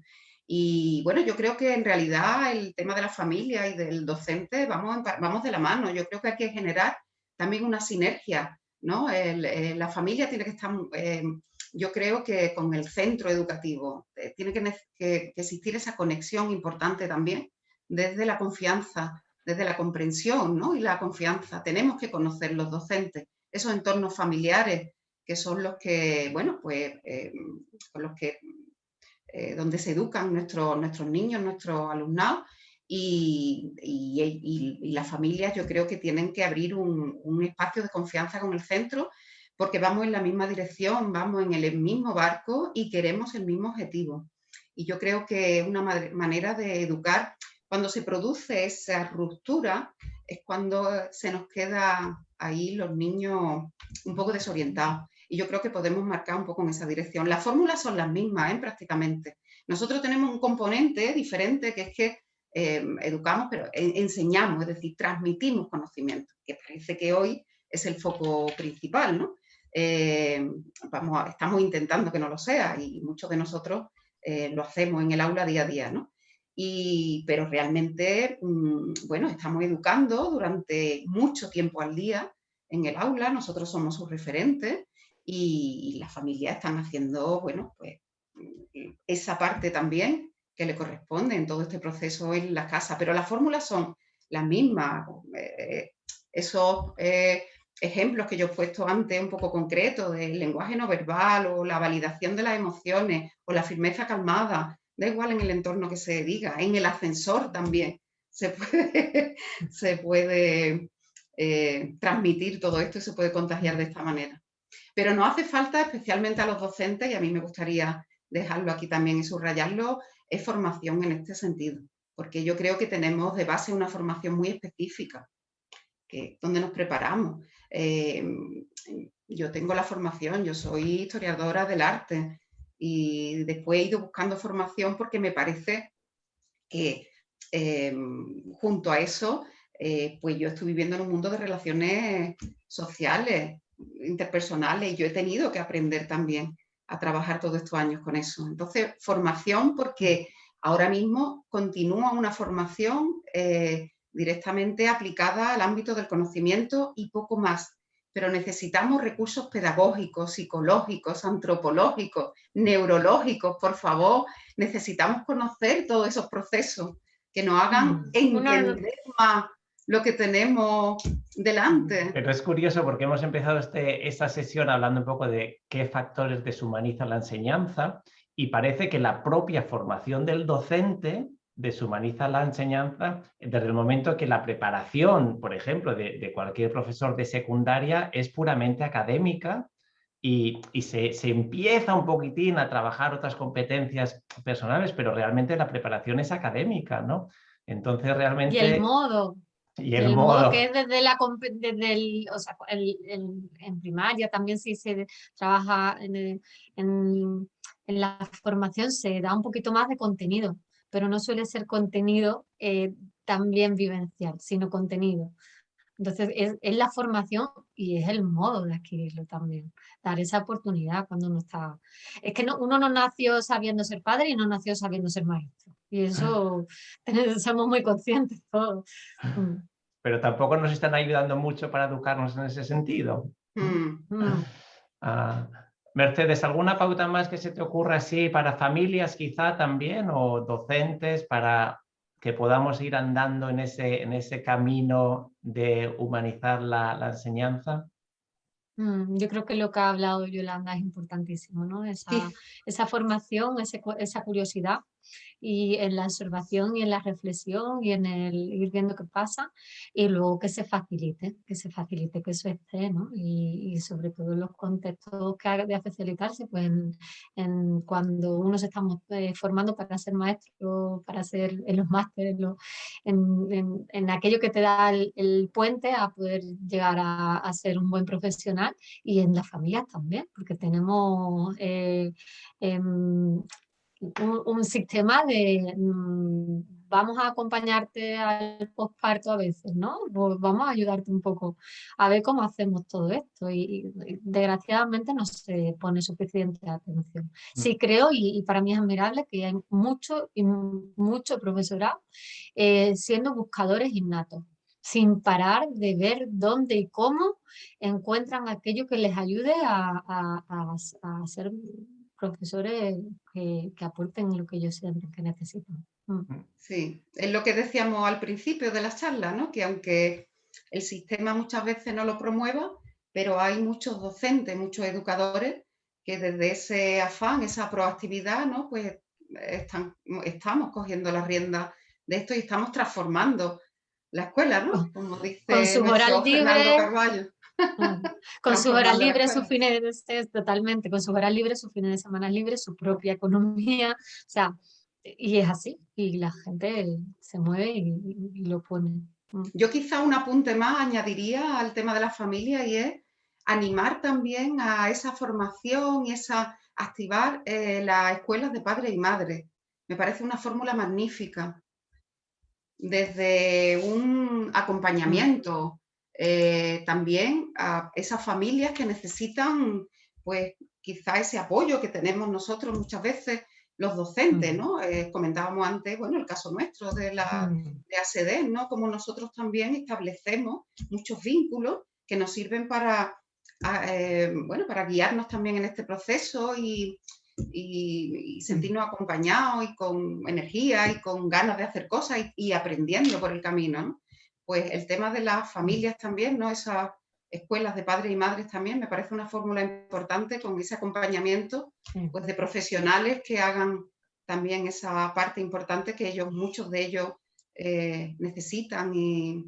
Speaker 4: Y bueno, yo creo que en realidad el tema de la familia y del docente vamos de la mano. Yo creo que hay que generar también una sinergia, ¿no? La familia tiene que estar, yo creo que con el centro educativo, tiene que existir esa conexión importante también desde la confianza, desde la comprensión, ¿no? Y la confianza. Tenemos que conocer los docentes esos entornos familiares que son los que, bueno, pues con los que donde se educan nuestros niños, nuestros alumnados, y las familias yo creo que tienen que abrir un espacio de confianza con el centro, porque vamos en la misma dirección, vamos en el mismo barco y queremos el mismo objetivo. Y yo creo que una manera de educar, cuando se produce esa ruptura, es cuando se nos queda ahí los niños un poco desorientados. Y yo creo que podemos marcar un poco en esa dirección. Las fórmulas son las mismas, prácticamente. Nosotros tenemos un componente diferente, que es que educamos, pero enseñamos, es decir, transmitimos conocimiento, que parece que hoy es el foco principal, ¿no? Estamos intentando que no lo sea, y muchos de nosotros lo hacemos en el aula día a día, ¿no? Pero realmente, bueno, estamos educando durante mucho tiempo al día en el aula, nosotros somos sus referentes, y las familias están haciendo, bueno, pues esa parte también que le corresponde en todo este proceso en la casa, pero las fórmulas son las mismas. Esos ejemplos que yo he puesto antes, un poco concretos, del lenguaje no verbal, o la validación de las emociones, o la firmeza calmada, da igual en el entorno que se diga, en el ascensor también se puede transmitir todo esto y se puede contagiar de esta manera. Pero nos hace falta, especialmente a los docentes, y a mí me gustaría dejarlo aquí también y subrayarlo, es formación en este sentido, porque yo creo que tenemos de base una formación muy específica, donde nos preparamos. Yo tengo la formación, yo soy historiadora del arte, y después he ido buscando formación porque me parece que junto a eso, pues yo estoy viviendo en un mundo de relaciones sociales, interpersonales, y yo he tenido que aprender también a trabajar todos estos años con eso. Entonces, formación, porque ahora mismo continúa una formación directamente aplicada al ámbito del conocimiento y poco más, pero necesitamos recursos pedagógicos, psicológicos, antropológicos, neurológicos, por favor. Necesitamos conocer todos esos procesos que nos hagan entender más lo que tenemos delante.
Speaker 2: Pero es curioso porque hemos empezado esta sesión hablando un poco de qué factores deshumanizan la enseñanza, y parece que la propia formación del docente deshumaniza la enseñanza desde el momento que la preparación, por ejemplo, de cualquier profesor de secundaria es puramente académica, y se empieza un poquitín a trabajar otras competencias personales, pero realmente la preparación es académica, ¿no? Entonces realmente...
Speaker 3: Y el modo.
Speaker 2: Y el modo
Speaker 3: que es o sea, en primaria también, si se trabaja en la formación, se da un poquito más de contenido, pero no suele ser contenido también vivencial, sino contenido. Entonces es la formación y es el modo de adquirirlo también, dar esa oportunidad cuando uno está... Es que uno no nació sabiendo ser padre y no nació sabiendo ser maestro, y eso somos muy conscientes todos.
Speaker 2: Pero tampoco nos están ayudando mucho para educarnos en ese sentido. Mercedes, ¿alguna pauta más que se te ocurra así para familias quizá también, o docentes, para que podamos ir andando en ese camino de humanizar la enseñanza?
Speaker 3: Yo creo que lo que ha hablado Yolanda es importantísimo, ¿no? Esa formación, esa curiosidad, y en la observación y en la reflexión y en el ir viendo qué pasa, y luego que se facilite que eso esté, ¿no? Y sobre todo en los contextos que ha de facilitarse, pues cuando uno se está formando para ser maestro, para ser en los másteres, en aquello que te da el puente a poder llegar a ser un buen profesional, y en las familias también, porque tenemos un sistema de vamos a acompañarte al posparto a veces, ¿no? Pues vamos a ayudarte un poco a ver cómo hacemos todo esto, y desgraciadamente no se pone suficiente atención. Sí creo, y para mí es admirable, que hay mucho profesorado siendo buscadores innatos, sin parar de ver dónde y cómo encuentran aquello que les ayude a ser profesores que aporten lo que ellos sienten que necesitan.
Speaker 4: Sí, es lo que decíamos al principio de la charla, ¿no? Que aunque el sistema muchas veces no lo promueva, pero hay muchos docentes, muchos educadores que desde ese afán, esa proactividad, ¿no? Pues estamos cogiendo las riendas de esto y estamos transformando la escuela, ¿no? Como
Speaker 3: Con
Speaker 4: dice
Speaker 3: sus horas
Speaker 4: nuestro Fernando
Speaker 3: libres,
Speaker 4: Carballo,
Speaker 3: con sus horas
Speaker 4: transformando la
Speaker 3: libres, sus
Speaker 4: escuela.
Speaker 3: fines totalmente, con sus horas libres, sus fines de semana libres, su propia economía, o sea, y es así, y la gente se mueve y lo pone.
Speaker 4: Yo quizá un apunte más añadiría al tema de la familia y es animar también a esa formación y activar las escuelas de padres y madres. Me parece una fórmula magnífica. Desde un acompañamiento también a esas familias que necesitan, pues quizá ese apoyo que tenemos nosotros muchas veces, los docentes, ¿no? Comentábamos antes, bueno, el caso nuestro de ASEDES, ¿no? Como nosotros también establecemos muchos vínculos que nos sirven para, bueno, para guiarnos también en este proceso y sentirnos acompañados y con energía y con ganas de hacer cosas y aprendiendo por el camino, ¿no? Pues el tema de las familias también, ¿no? Esas escuelas de padres y madres también me parece una fórmula importante con ese acompañamiento pues, de profesionales que hagan también esa parte importante que ellos, muchos de ellos necesitan
Speaker 2: Es
Speaker 4: y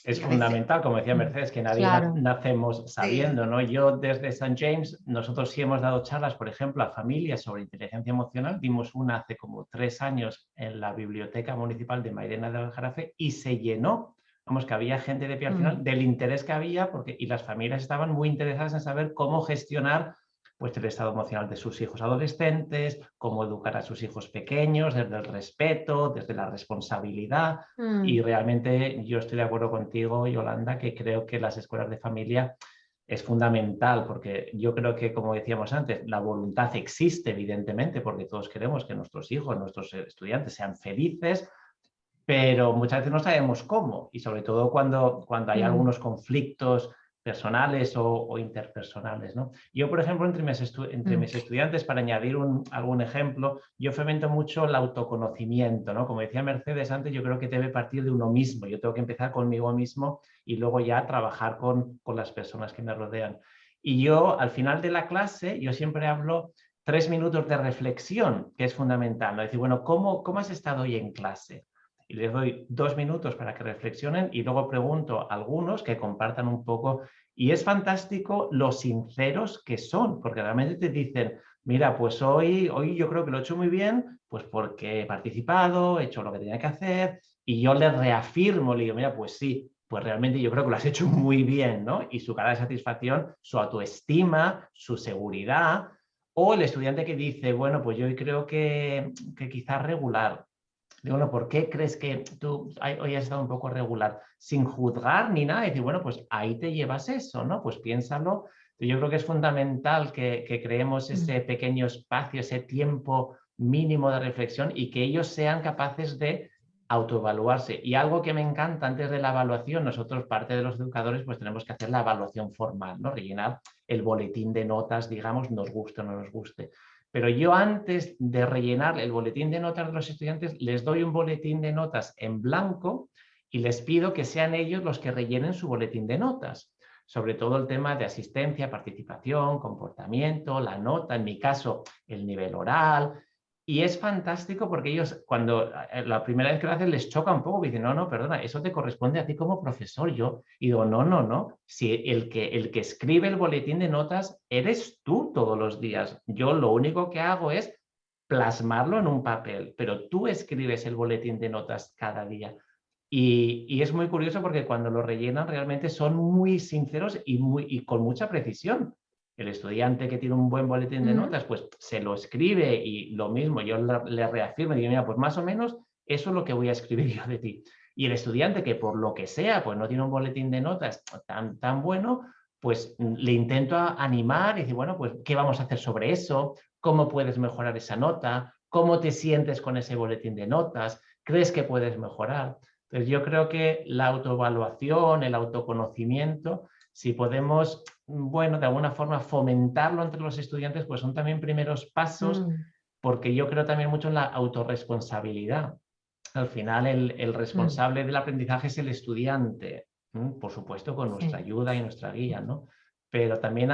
Speaker 4: a veces...
Speaker 2: fundamental, como decía Mercedes, que nadie nacemos sabiendo, ¿no? Yo desde St. James, nosotros sí hemos dado charlas, por ejemplo, a familias sobre inteligencia emocional. Dimos una hace como 3 años en la Biblioteca Municipal de Mairena de Aljarafe y se llenó. Vamos, que había gente de pie al final del interés que había y las familias estaban muy interesadas en saber cómo gestionar pues, el estado emocional de sus hijos adolescentes, cómo educar a sus hijos pequeños, desde el respeto, desde la responsabilidad. Y realmente yo estoy de acuerdo contigo, Yolanda, que creo que las escuelas de familia es fundamental, porque yo creo que, como decíamos antes, la voluntad existe, evidentemente, porque todos queremos que nuestros hijos, nuestros estudiantes sean felices, pero muchas veces no sabemos cómo, y sobre todo cuando hay algunos conflictos personales o interpersonales, ¿no? Yo, por ejemplo, entre mis estudiantes, para añadir algún ejemplo, yo fomento mucho el autoconocimiento, ¿no? Como decía Mercedes antes, yo creo que debe partir de uno mismo. Yo tengo que empezar conmigo mismo y luego ya trabajar con las personas que me rodean. Y yo, al final de la clase, yo siempre hablo 3 minutos de reflexión, que es fundamental, ¿no? Decir, bueno, ¿cómo has estado hoy en clase? Y les doy 2 minutos para que reflexionen y luego pregunto a algunos que compartan un poco. Y es fantástico lo sinceros que son, porque realmente te dicen, mira, pues hoy yo creo que lo he hecho muy bien, pues porque he participado, he hecho lo que tenía que hacer, y yo les reafirmo, le digo, mira, pues sí, pues realmente yo creo que lo has hecho muy bien, ¿no? Y su cara de satisfacción, su autoestima, su seguridad. O el estudiante que dice, bueno, pues yo creo que quizás regular. Digo, bueno, ¿por qué crees que tú hoy has estado un poco regular? Sin juzgar ni nada, y decir, bueno, pues ahí te llevas eso, ¿no? Pues piénsalo. Yo creo que es fundamental que creemos ese pequeño espacio, ese tiempo mínimo de reflexión y que ellos sean capaces de autoevaluarse. Y algo que me encanta antes de la evaluación, nosotros, parte de los educadores, pues tenemos que hacer la evaluación formal, ¿no? Rellenar el boletín de notas, digamos, nos guste o no nos guste. Pero yo antes de rellenar el boletín de notas de los estudiantes, les doy un boletín de notas en blanco y les pido que sean ellos los que rellenen su boletín de notas. Sobre todo el tema de asistencia, participación, comportamiento, la nota, en mi caso, el nivel oral. Y es fantástico porque ellos, cuando la primera vez que lo hacen, les choca un poco, dicen, no, perdona, eso te corresponde a ti como profesor. Y digo, no, si el que escribe el boletín de notas eres tú todos los días. Yo lo único que hago es plasmarlo en un papel, pero tú escribes el boletín de notas cada día. Y es muy curioso porque cuando lo rellenan realmente son muy sinceros y con mucha precisión. El estudiante que tiene un buen boletín de notas, pues se lo escribe y lo mismo, yo le reafirmo y digo, mira, pues más o menos eso es lo que voy a escribir yo de ti. Y el estudiante que por lo que sea, pues no tiene un boletín de notas tan bueno, pues le intento animar y decir, bueno, pues ¿qué vamos a hacer sobre eso? ¿Cómo puedes mejorar esa nota? ¿Cómo te sientes con ese boletín de notas? ¿Crees que puedes mejorar? Entonces yo creo que la autoevaluación, el autoconocimiento, si podemos, bueno, de alguna forma fomentarlo entre los estudiantes, pues son también primeros pasos, porque yo creo también mucho en la autorresponsabilidad. Al final el responsable del aprendizaje es el estudiante, por supuesto con nuestra ayuda y nuestra guía, ¿no? pero también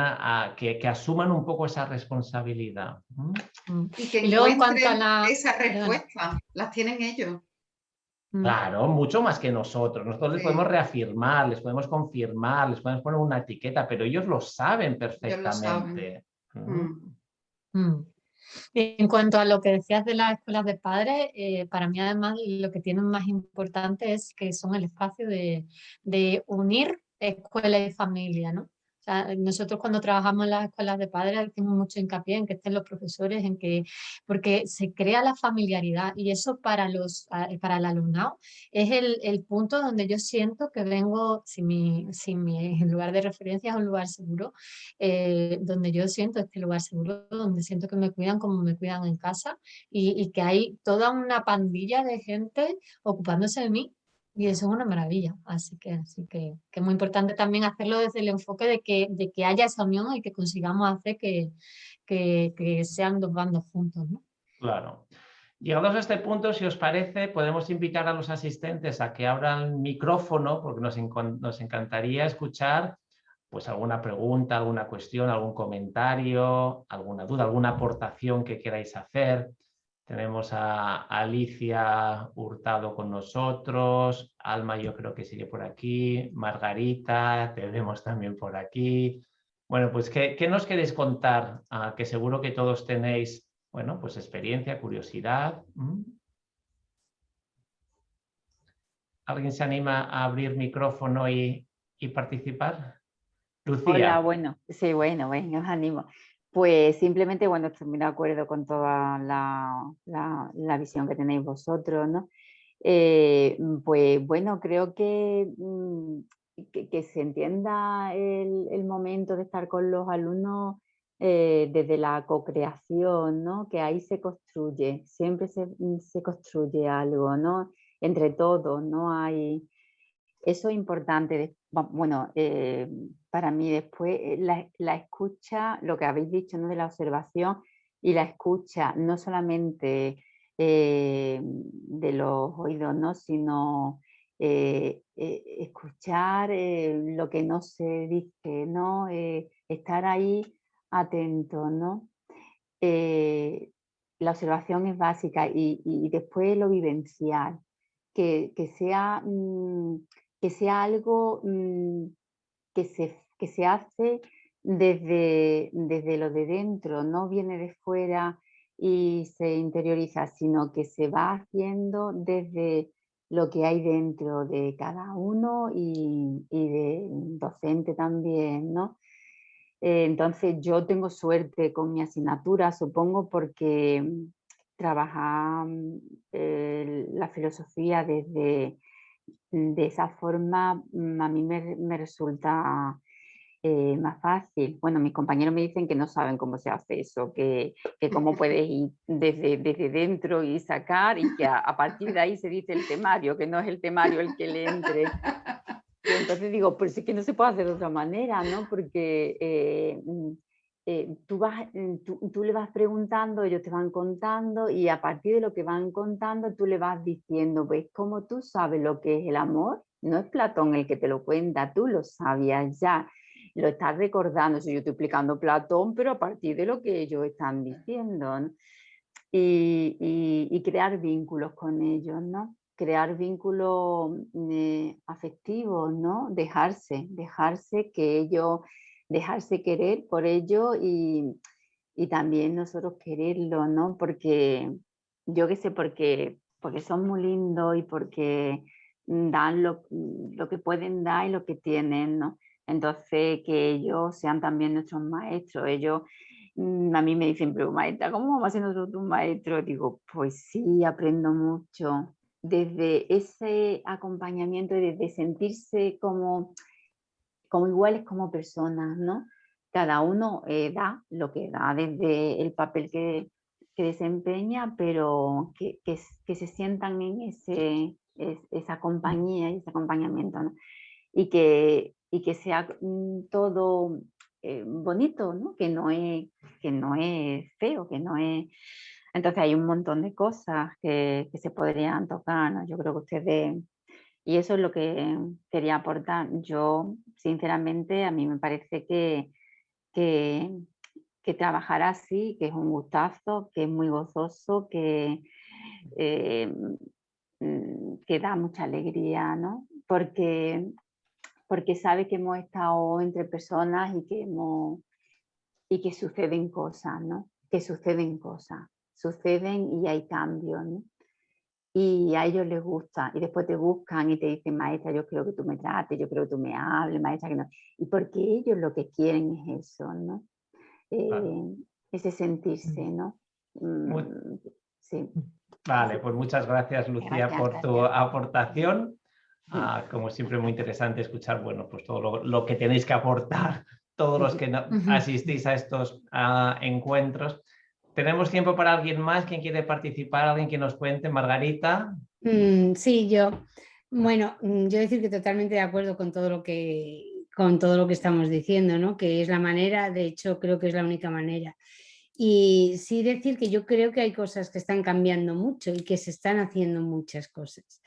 Speaker 2: que asuman un poco esa responsabilidad.
Speaker 4: Y que
Speaker 3: Y luego en cuanto a
Speaker 4: encuentren esas respuestas, las tienen ellos.
Speaker 2: Claro, mucho más que nosotros. Nosotros les podemos reafirmar, les podemos confirmar, les podemos poner una etiqueta, pero ellos lo saben perfectamente.
Speaker 3: En cuanto a lo que decías de las escuelas de padres, para mí además lo que tienen más importante es que son el espacio de unir escuela y familia, ¿no? O sea, nosotros cuando trabajamos en las escuelas de padres hacemos mucho hincapié en que estén los profesores, porque se crea la familiaridad y eso para para el alumnado es el punto donde yo siento que vengo, si mi lugar de referencia es un lugar seguro, donde yo siento este lugar seguro, donde siento que me cuidan como me cuidan en casa y que hay toda una pandilla de gente ocupándose de mí. Y eso es una maravilla, así que es muy importante también hacerlo desde el enfoque de que haya esa unión y que consigamos hacer que sean dos bandos juntos, ¿no?
Speaker 2: Claro. Llegados a este punto, si os parece, podemos invitar a los asistentes a que abran micrófono, porque nos encantaría escuchar pues alguna pregunta, alguna cuestión, algún comentario, alguna duda, alguna aportación que queráis hacer. Tenemos a Alicia Hurtado con nosotros, Alma yo creo que sigue por aquí, Margarita, te vemos también por aquí. Bueno, pues ¿qué nos queréis contar? Que seguro que todos tenéis, bueno, pues experiencia, curiosidad. ¿Alguien se anima a abrir micrófono y participar? Lucía.
Speaker 5: Hola, bueno, sí, bueno, venga, os animo. Pues simplemente, bueno, estoy muy de acuerdo con toda la visión que tenéis vosotros, ¿no? Pues bueno, creo que se entienda el momento de estar con los alumnos desde la co-creación, ¿no? Que ahí se construye, siempre se construye algo, ¿no? Entre todos, ¿no? Eso es importante. Bueno, para mí después la escucha, lo que habéis dicho, ¿no? De la observación y la escucha, no solamente de los oídos, ¿no? Sino escuchar lo que no se dice, ¿no? Estar ahí atento, ¿no? La observación es básica y después lo vivencial, que sea algo que se hace desde lo de dentro, no viene de fuera y se interioriza, sino que se va haciendo desde lo que hay dentro de cada uno y del docente también, ¿no? Entonces yo tengo suerte con mi asignatura, supongo, porque trabajar la filosofía de esa forma a mí me resulta más fácil. Bueno, mis compañeros me dicen que no saben cómo se hace eso, que cómo puedes ir desde dentro y sacar y que a partir de ahí se dice el temario, que no es el temario el que le entre. Y entonces digo, pues sí que no se puede hacer de otra manera, ¿no? Porque tú le vas preguntando, ellos te van contando y a partir de lo que van contando tú le vas diciendo, pues como tú sabes lo que es el amor, no es Platón el que te lo cuenta, tú lo sabías ya, lo estás recordando, si yo estoy explicando Platón, pero a partir de lo que ellos están diciendo, ¿no? Y crear vínculos con ellos, ¿no? Crear vínculos afectivos, ¿no? Dejarse que ellos, dejarse querer por ellos y también nosotros quererlo, ¿no? Porque yo qué sé, porque son muy lindos y porque dan lo que pueden dar y lo que tienen, ¿no? Entonces que ellos sean también nuestros maestros. Ellos a mí me dicen, pero maestra, ¿cómo vamos a ser nosotros tus maestros? Digo, pues sí, aprendo mucho. Desde ese acompañamiento, de sentirse como iguales como personas, ¿no? Cada uno da lo que da desde el papel que desempeña, pero que se sientan en esa compañía y ese acompañamiento, ¿no? Y que sea todo bonito, ¿no? Que no es feo, que no es... Entonces hay un montón de cosas que se podrían tocar, ¿no? Yo creo que ustedes... Y eso es lo que quería aportar. Yo sinceramente a mí me parece que trabajar así, que es un gustazo, que es muy gozoso, que da mucha alegría, ¿no? Porque sabe que hemos estado entre personas y que suceden cosas, ¿no? Que suceden cosas, suceden y hay cambios, ¿no? Y a ellos les gusta, y después te buscan y te dicen, maestra, yo creo que tú me trates, yo creo que tú me hables, maestra, que no. Y porque ellos lo que quieren es eso, ¿no? Ese sentirse, ¿no? Sí.
Speaker 2: Vale, pues muchas gracias, Lucía, por tu aportación. Como siempre, muy interesante escuchar, bueno, pues todo lo que tenéis que aportar, todos los que asistís a estos encuentros. ¿Tenemos tiempo para alguien más? ¿Quién quiere participar? ¿Alguien que nos cuente? Margarita.
Speaker 6: Sí, yo. Bueno, yo decir que totalmente de acuerdo con todo lo que estamos diciendo, ¿no? Que es la manera, de hecho, creo que es la única manera. Y sí decir que yo creo que hay cosas que están cambiando mucho y que se están haciendo muchas cosas.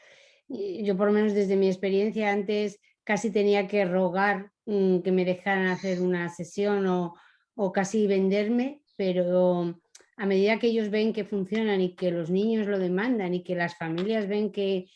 Speaker 6: Yo por lo menos desde mi experiencia antes casi tenía que rogar que me dejaran hacer una sesión o casi venderme, pero a medida que ellos ven que funcionan y que los niños lo demandan y que las familias ven que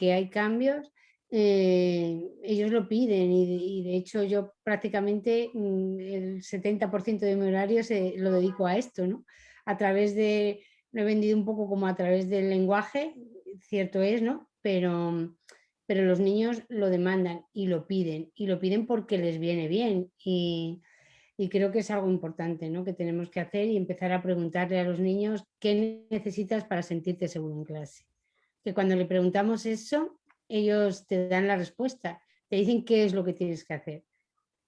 Speaker 6: hay cambios, ellos lo piden y de hecho yo prácticamente el 70% de mi horario lo dedico a esto, ¿no? A través de, lo he vendido un poco como a través del lenguaje, cierto es, ¿no? Pero los niños lo demandan y lo piden porque les viene bien y creo que es algo importante, ¿no? Que tenemos que hacer y empezar a preguntarle a los niños qué necesitas para sentirte seguro en clase. Que cuando le preguntamos eso, ellos te dan la respuesta, te dicen qué es lo que tienes que hacer.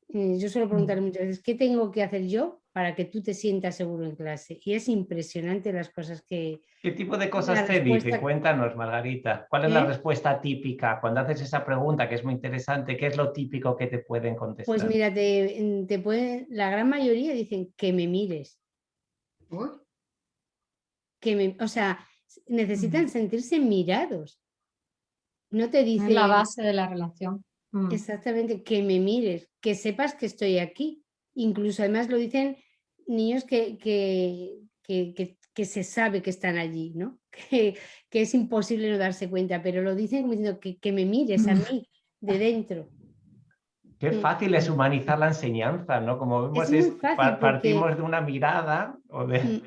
Speaker 6: Yo suelo preguntarle muchas veces, ¿qué tengo que hacer yo para que tú te sientas seguro en clase? Y es impresionante las cosas que...
Speaker 2: ¿Qué tipo de cosas te dice? Cuéntanos, Margarita. ¿Cuál es la respuesta típica? Cuando haces esa pregunta, que es muy interesante, ¿qué es lo típico que te pueden contestar?
Speaker 6: Pues mira, la gran mayoría dicen que me mires. O sea, necesitan sentirse mirados. No te dicen...
Speaker 3: Es la base de la relación.
Speaker 6: Exactamente, que me mires, que sepas que estoy aquí. Incluso además lo dicen niños que se sabe que están allí, ¿no? Que es imposible no darse cuenta, pero lo dicen como diciendo que me mires a mí de dentro.
Speaker 2: Qué fácil es humanizar la enseñanza, ¿no? Como vemos,
Speaker 6: es muy fácil
Speaker 2: partimos de una mirada o de...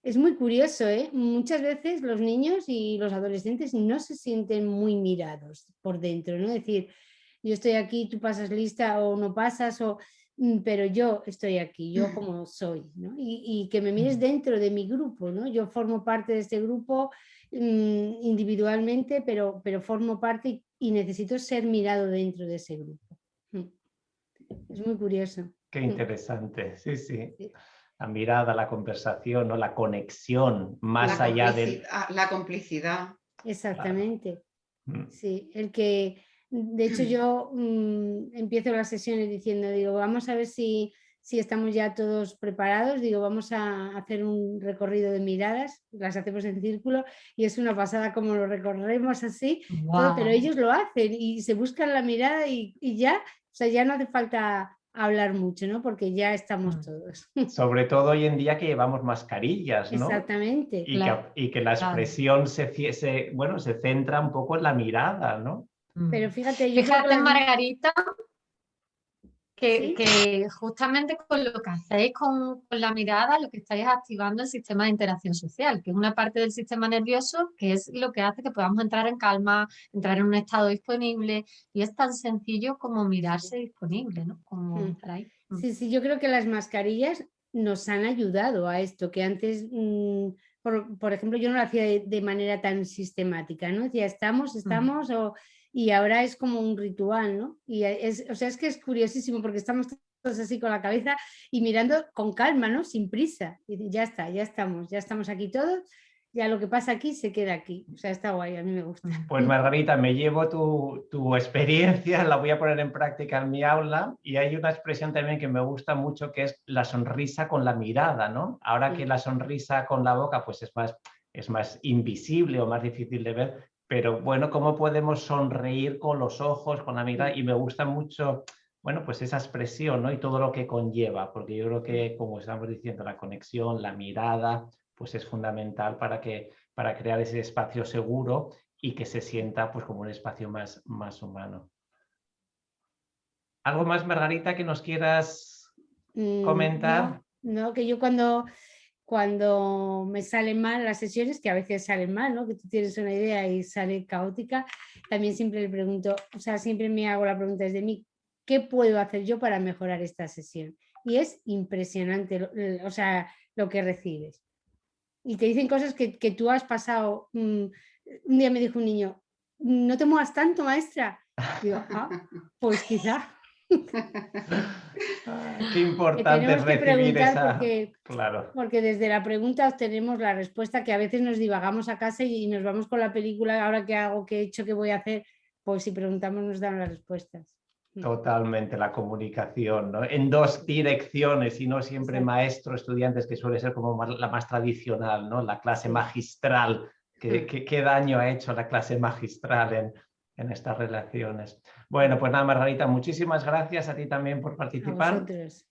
Speaker 6: Es muy curioso, ¿eh? Muchas veces los niños y los adolescentes no se sienten muy mirados por dentro, ¿no? Es decir, yo estoy aquí, tú pasas lista o no pasas, pero yo estoy aquí, yo como soy, ¿no? Y que me mires dentro de mi grupo, ¿no? Yo formo parte de este grupo individualmente, pero formo parte y necesito ser mirado dentro de ese grupo. Es muy curioso.
Speaker 2: Qué interesante, sí, sí. La mirada, la conversación, ¿no? La conexión, más allá de...
Speaker 4: La complicidad.
Speaker 6: Exactamente. Sí, de hecho yo empiezo las sesiones diciendo, digo, vamos a ver si estamos ya todos preparados, digo, vamos a hacer un recorrido de miradas, las hacemos en círculo y es una pasada como lo recorremos así, todo, pero ellos lo hacen y se buscan la mirada y ya, o sea, ya no hace falta hablar mucho, ¿no? Porque ya estamos todos.
Speaker 2: Sobre todo hoy en día que llevamos mascarillas, ¿no?
Speaker 6: Exactamente.
Speaker 2: Y que la expresión se centra un poco en la mirada, ¿no?
Speaker 6: Pero fíjate,
Speaker 3: Margarita, que justamente con lo que hacéis con la mirada, lo que estáis activando el sistema de interacción social, que es una parte del sistema nervioso que es lo que hace que podamos entrar en calma, entrar en un estado disponible, y es tan sencillo como mirarse disponible, ¿no? Como estar ahí.
Speaker 6: Sí, yo creo que las mascarillas nos han ayudado a esto, que antes, por ejemplo, yo no lo hacía de manera tan sistemática, ¿no? Decía, estamos, y ahora es como un ritual, ¿no? Y es que es curiosísimo porque estamos todos así con la cabeza y mirando con calma, ¿no? Sin prisa. Y ya está, ya estamos aquí todos, ya lo que pasa aquí se queda aquí. O sea, está guay, a mí me gusta.
Speaker 2: Pues Margarita, me llevo tu experiencia, la voy a poner en práctica en mi aula, y hay una expresión también que me gusta mucho, que es la sonrisa con la mirada, ¿no? Ahora que la sonrisa con la boca pues es más invisible o más difícil de ver, pero bueno, cómo podemos sonreír con los ojos, con la mirada, y me gusta mucho, bueno, pues esa expresión, ¿no? Y todo lo que conlleva, porque yo creo que, como estamos diciendo, la conexión, la mirada, pues es fundamental para crear ese espacio seguro y que se sienta pues como un espacio más humano. ¿Algo más, Margarita, que nos quieras comentar?
Speaker 6: No, que yo cuando me salen mal las sesiones, que a veces salen mal, ¿no? Que tú tienes una idea y sale caótica, también siempre le pregunto, o sea, siempre me hago la pregunta desde mí, ¿qué puedo hacer yo para mejorar esta sesión? Y es impresionante, o sea, lo que recibes. Y te dicen cosas que tú has pasado. Un día me dijo un niño, no te muevas tanto, maestra. Digo, pues quizá.
Speaker 2: Qué importante es recibir esa...
Speaker 6: Porque desde la pregunta obtenemos la respuesta, que a veces nos divagamos a casa y nos vamos con la película, ahora qué hago, qué he hecho, qué voy a hacer, pues si preguntamos nos dan las respuestas.
Speaker 2: Totalmente, la comunicación, ¿no? En dos direcciones y no siempre maestro-estudiantes, que suele ser como la más tradicional, ¿no? La clase magistral. ¿Qué daño ha hecho la clase magistral en estas relaciones? Bueno, pues nada, Margarita, muchísimas gracias a ti también por participar.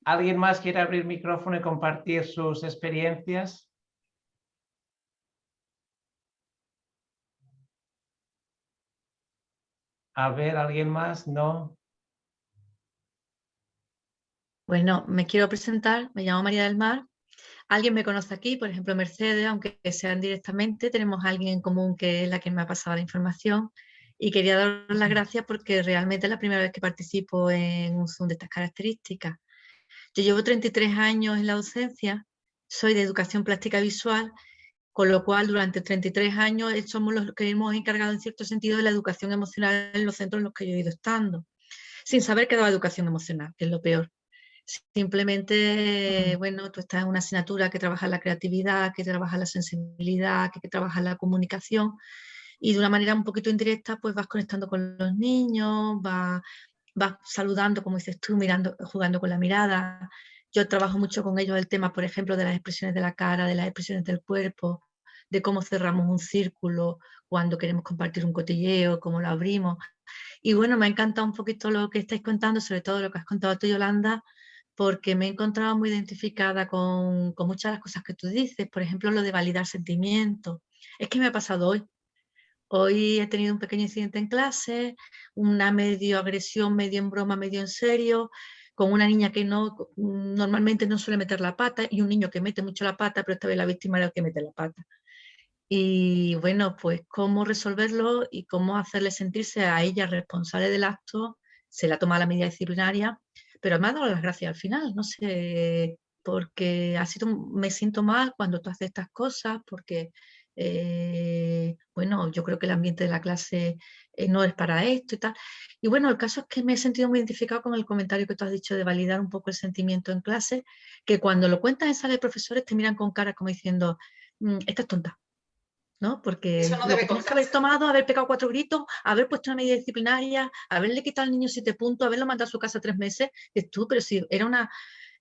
Speaker 2: ¿Alguien más quiere abrir micrófono y compartir sus experiencias? A ver, ¿alguien más? ¿No?
Speaker 7: Bueno, me quiero presentar, me llamo María del Mar. Alguien me conoce aquí, por ejemplo Mercedes, aunque sean directamente, tenemos a alguien en común que es la que me ha pasado la información, y quería daros las gracias porque realmente es la primera vez que participo en un Zoom de estas características. Yo llevo 33 años en la docencia, soy de educación plástica visual, con lo cual durante 33 años somos los que hemos encargado en cierto sentido de la educación emocional en los centros en los que yo he ido estando, sin saber qué daba educación emocional, que es lo peor. Simplemente, bueno, tú estás en una asignatura que trabaja la creatividad, que trabaja la sensibilidad, que trabaja la comunicación, y de una manera un poquito indirecta pues vas conectando con los niños, vas saludando, como dices tú, mirando, jugando con la mirada. Yo trabajo mucho con ellos el tema, por ejemplo, de las expresiones de la cara, de las expresiones del cuerpo, de cómo cerramos un círculo cuando queremos compartir un cotilleo, cómo lo abrimos. Y bueno, me ha encantado un poquito lo que estáis contando, sobre todo lo que has contado tú, Yolanda, porque me he encontrado muy identificada con muchas de las cosas que tú dices, por ejemplo, lo de validar sentimientos. Es que me ha pasado hoy. Hoy he tenido un pequeño incidente en clase, una medio agresión, medio en broma, medio en serio, con una niña que normalmente no suele meter la pata, y un niño que mete mucho la pata, pero esta vez la víctima era el que mete la pata. Y bueno, pues cómo resolverlo y cómo hacerle sentirse a ella responsable del acto. Se la toma la medida disciplinaria, pero me ha dado las gracias al final, no sé, porque me siento mal cuando tú haces estas cosas, porque bueno, yo creo que el ambiente de la clase no es para esto y tal. Y bueno, el caso es que me he sentido muy identificado con el comentario que tú has dicho de validar un poco el sentimiento en clase, que cuando lo cuentas en sala de profesores te miran con cara como diciendo, esta es tonta, ¿no? Porque
Speaker 4: Eso no
Speaker 7: lo que tienes que haber tomado, haber pegado 4 gritos, haber puesto una medida disciplinaria, haberle quitado al niño 7 puntos, haberlo mandado a su casa 3 meses, es tú, pero si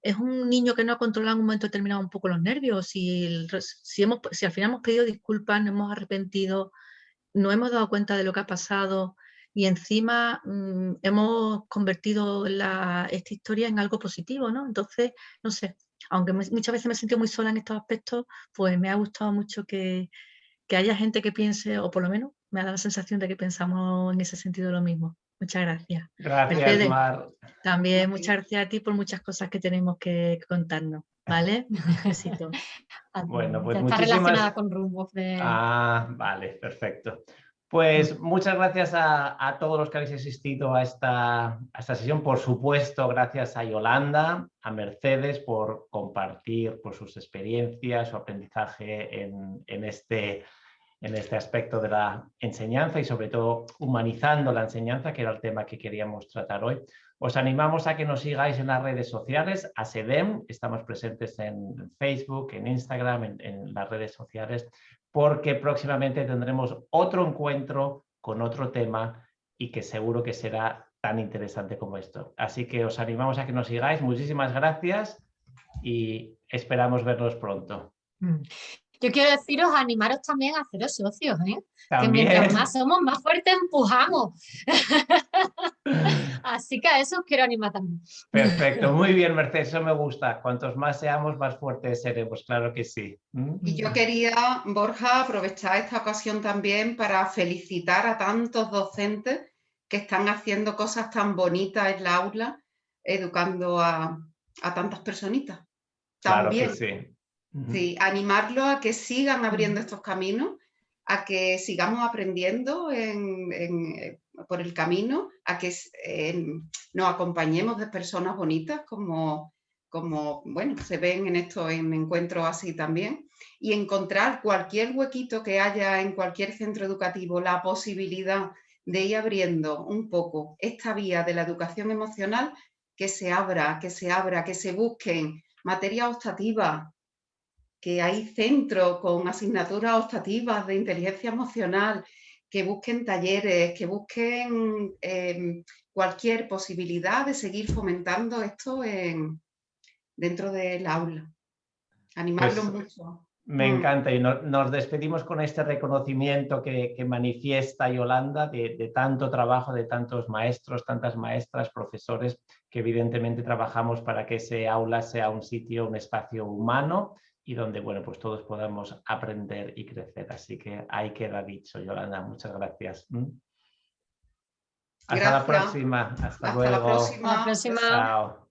Speaker 7: es un niño que no ha controlado en un momento determinado un poco los nervios, si al final hemos pedido disculpas, nos hemos arrepentido, no hemos dado cuenta de lo que ha pasado, y encima hemos convertido esta historia en algo positivo, ¿no? Entonces, no sé, aunque muchas veces me he sentido muy sola en estos aspectos, pues me ha gustado mucho que haya gente que piense, o por lo menos me ha dado la sensación de que pensamos en ese sentido lo mismo. Muchas gracias.
Speaker 2: Gracias,
Speaker 7: Mercedes,
Speaker 2: Mar.
Speaker 7: también muchas gracias a ti por muchas cosas que tenemos que contarnos, ¿vale? Un besito.
Speaker 2: Bueno, pues
Speaker 3: está relacionada con rumbos de...
Speaker 2: vale, perfecto. Pues muchas gracias a todos los que habéis asistido a esta sesión. Por supuesto, gracias a Yolanda, a Mercedes por compartir sus experiencias, su aprendizaje en este aspecto de la enseñanza y sobre todo humanizando la enseñanza, que era el tema que queríamos tratar hoy. Os animamos a que nos sigáis en las redes sociales, a SEDEM, estamos presentes en Facebook, en Instagram, en las redes sociales, porque próximamente tendremos otro encuentro con otro tema y que seguro que será tan interesante como esto. Así que os animamos a que nos sigáis. Muchísimas gracias y esperamos vernos pronto.
Speaker 3: yo quiero deciros, animaros también a haceros socios, ¿eh? Que
Speaker 2: También.
Speaker 3: mientras más somos, más fuerte empujamos. Así que a eso os quiero animar también.
Speaker 2: Perfecto, muy bien, Mercedes, eso me gusta. Cuantos más seamos, más fuertes seremos, claro que sí.
Speaker 4: Y yo quería, Borja, aprovechar esta ocasión también para felicitar a tantos docentes que están haciendo cosas tan bonitas en la aula, educando a tantas personitas.
Speaker 2: Claro
Speaker 4: También,
Speaker 2: que sí.
Speaker 4: sí, animarlos a que sigan abriendo estos caminos, a que sigamos aprendiendo por el camino, a que nos acompañemos de personas bonitas como bueno, se ven en encuentros así también, y encontrar cualquier huequito que haya en cualquier centro educativo, la posibilidad de ir abriendo un poco esta vía de la educación emocional, que se abra, que se busquen materias optativas, que hay centros con asignaturas optativas de inteligencia emocional, que busquen talleres, que busquen cualquier posibilidad de seguir fomentando esto dentro del aula. Animarlos mucho.
Speaker 2: Me encanta y nos despedimos con este reconocimiento que manifiesta Yolanda de tanto trabajo, de tantos maestros, tantas maestras, profesores, que evidentemente trabajamos para que ese aula sea un sitio, un espacio humano y donde, bueno, pues todos podamos aprender y crecer. Así que ahí queda dicho, Yolanda. Muchas gracias. Hasta la próxima. Hasta luego.
Speaker 4: La próxima.
Speaker 3: Hasta la próxima.
Speaker 2: Chao.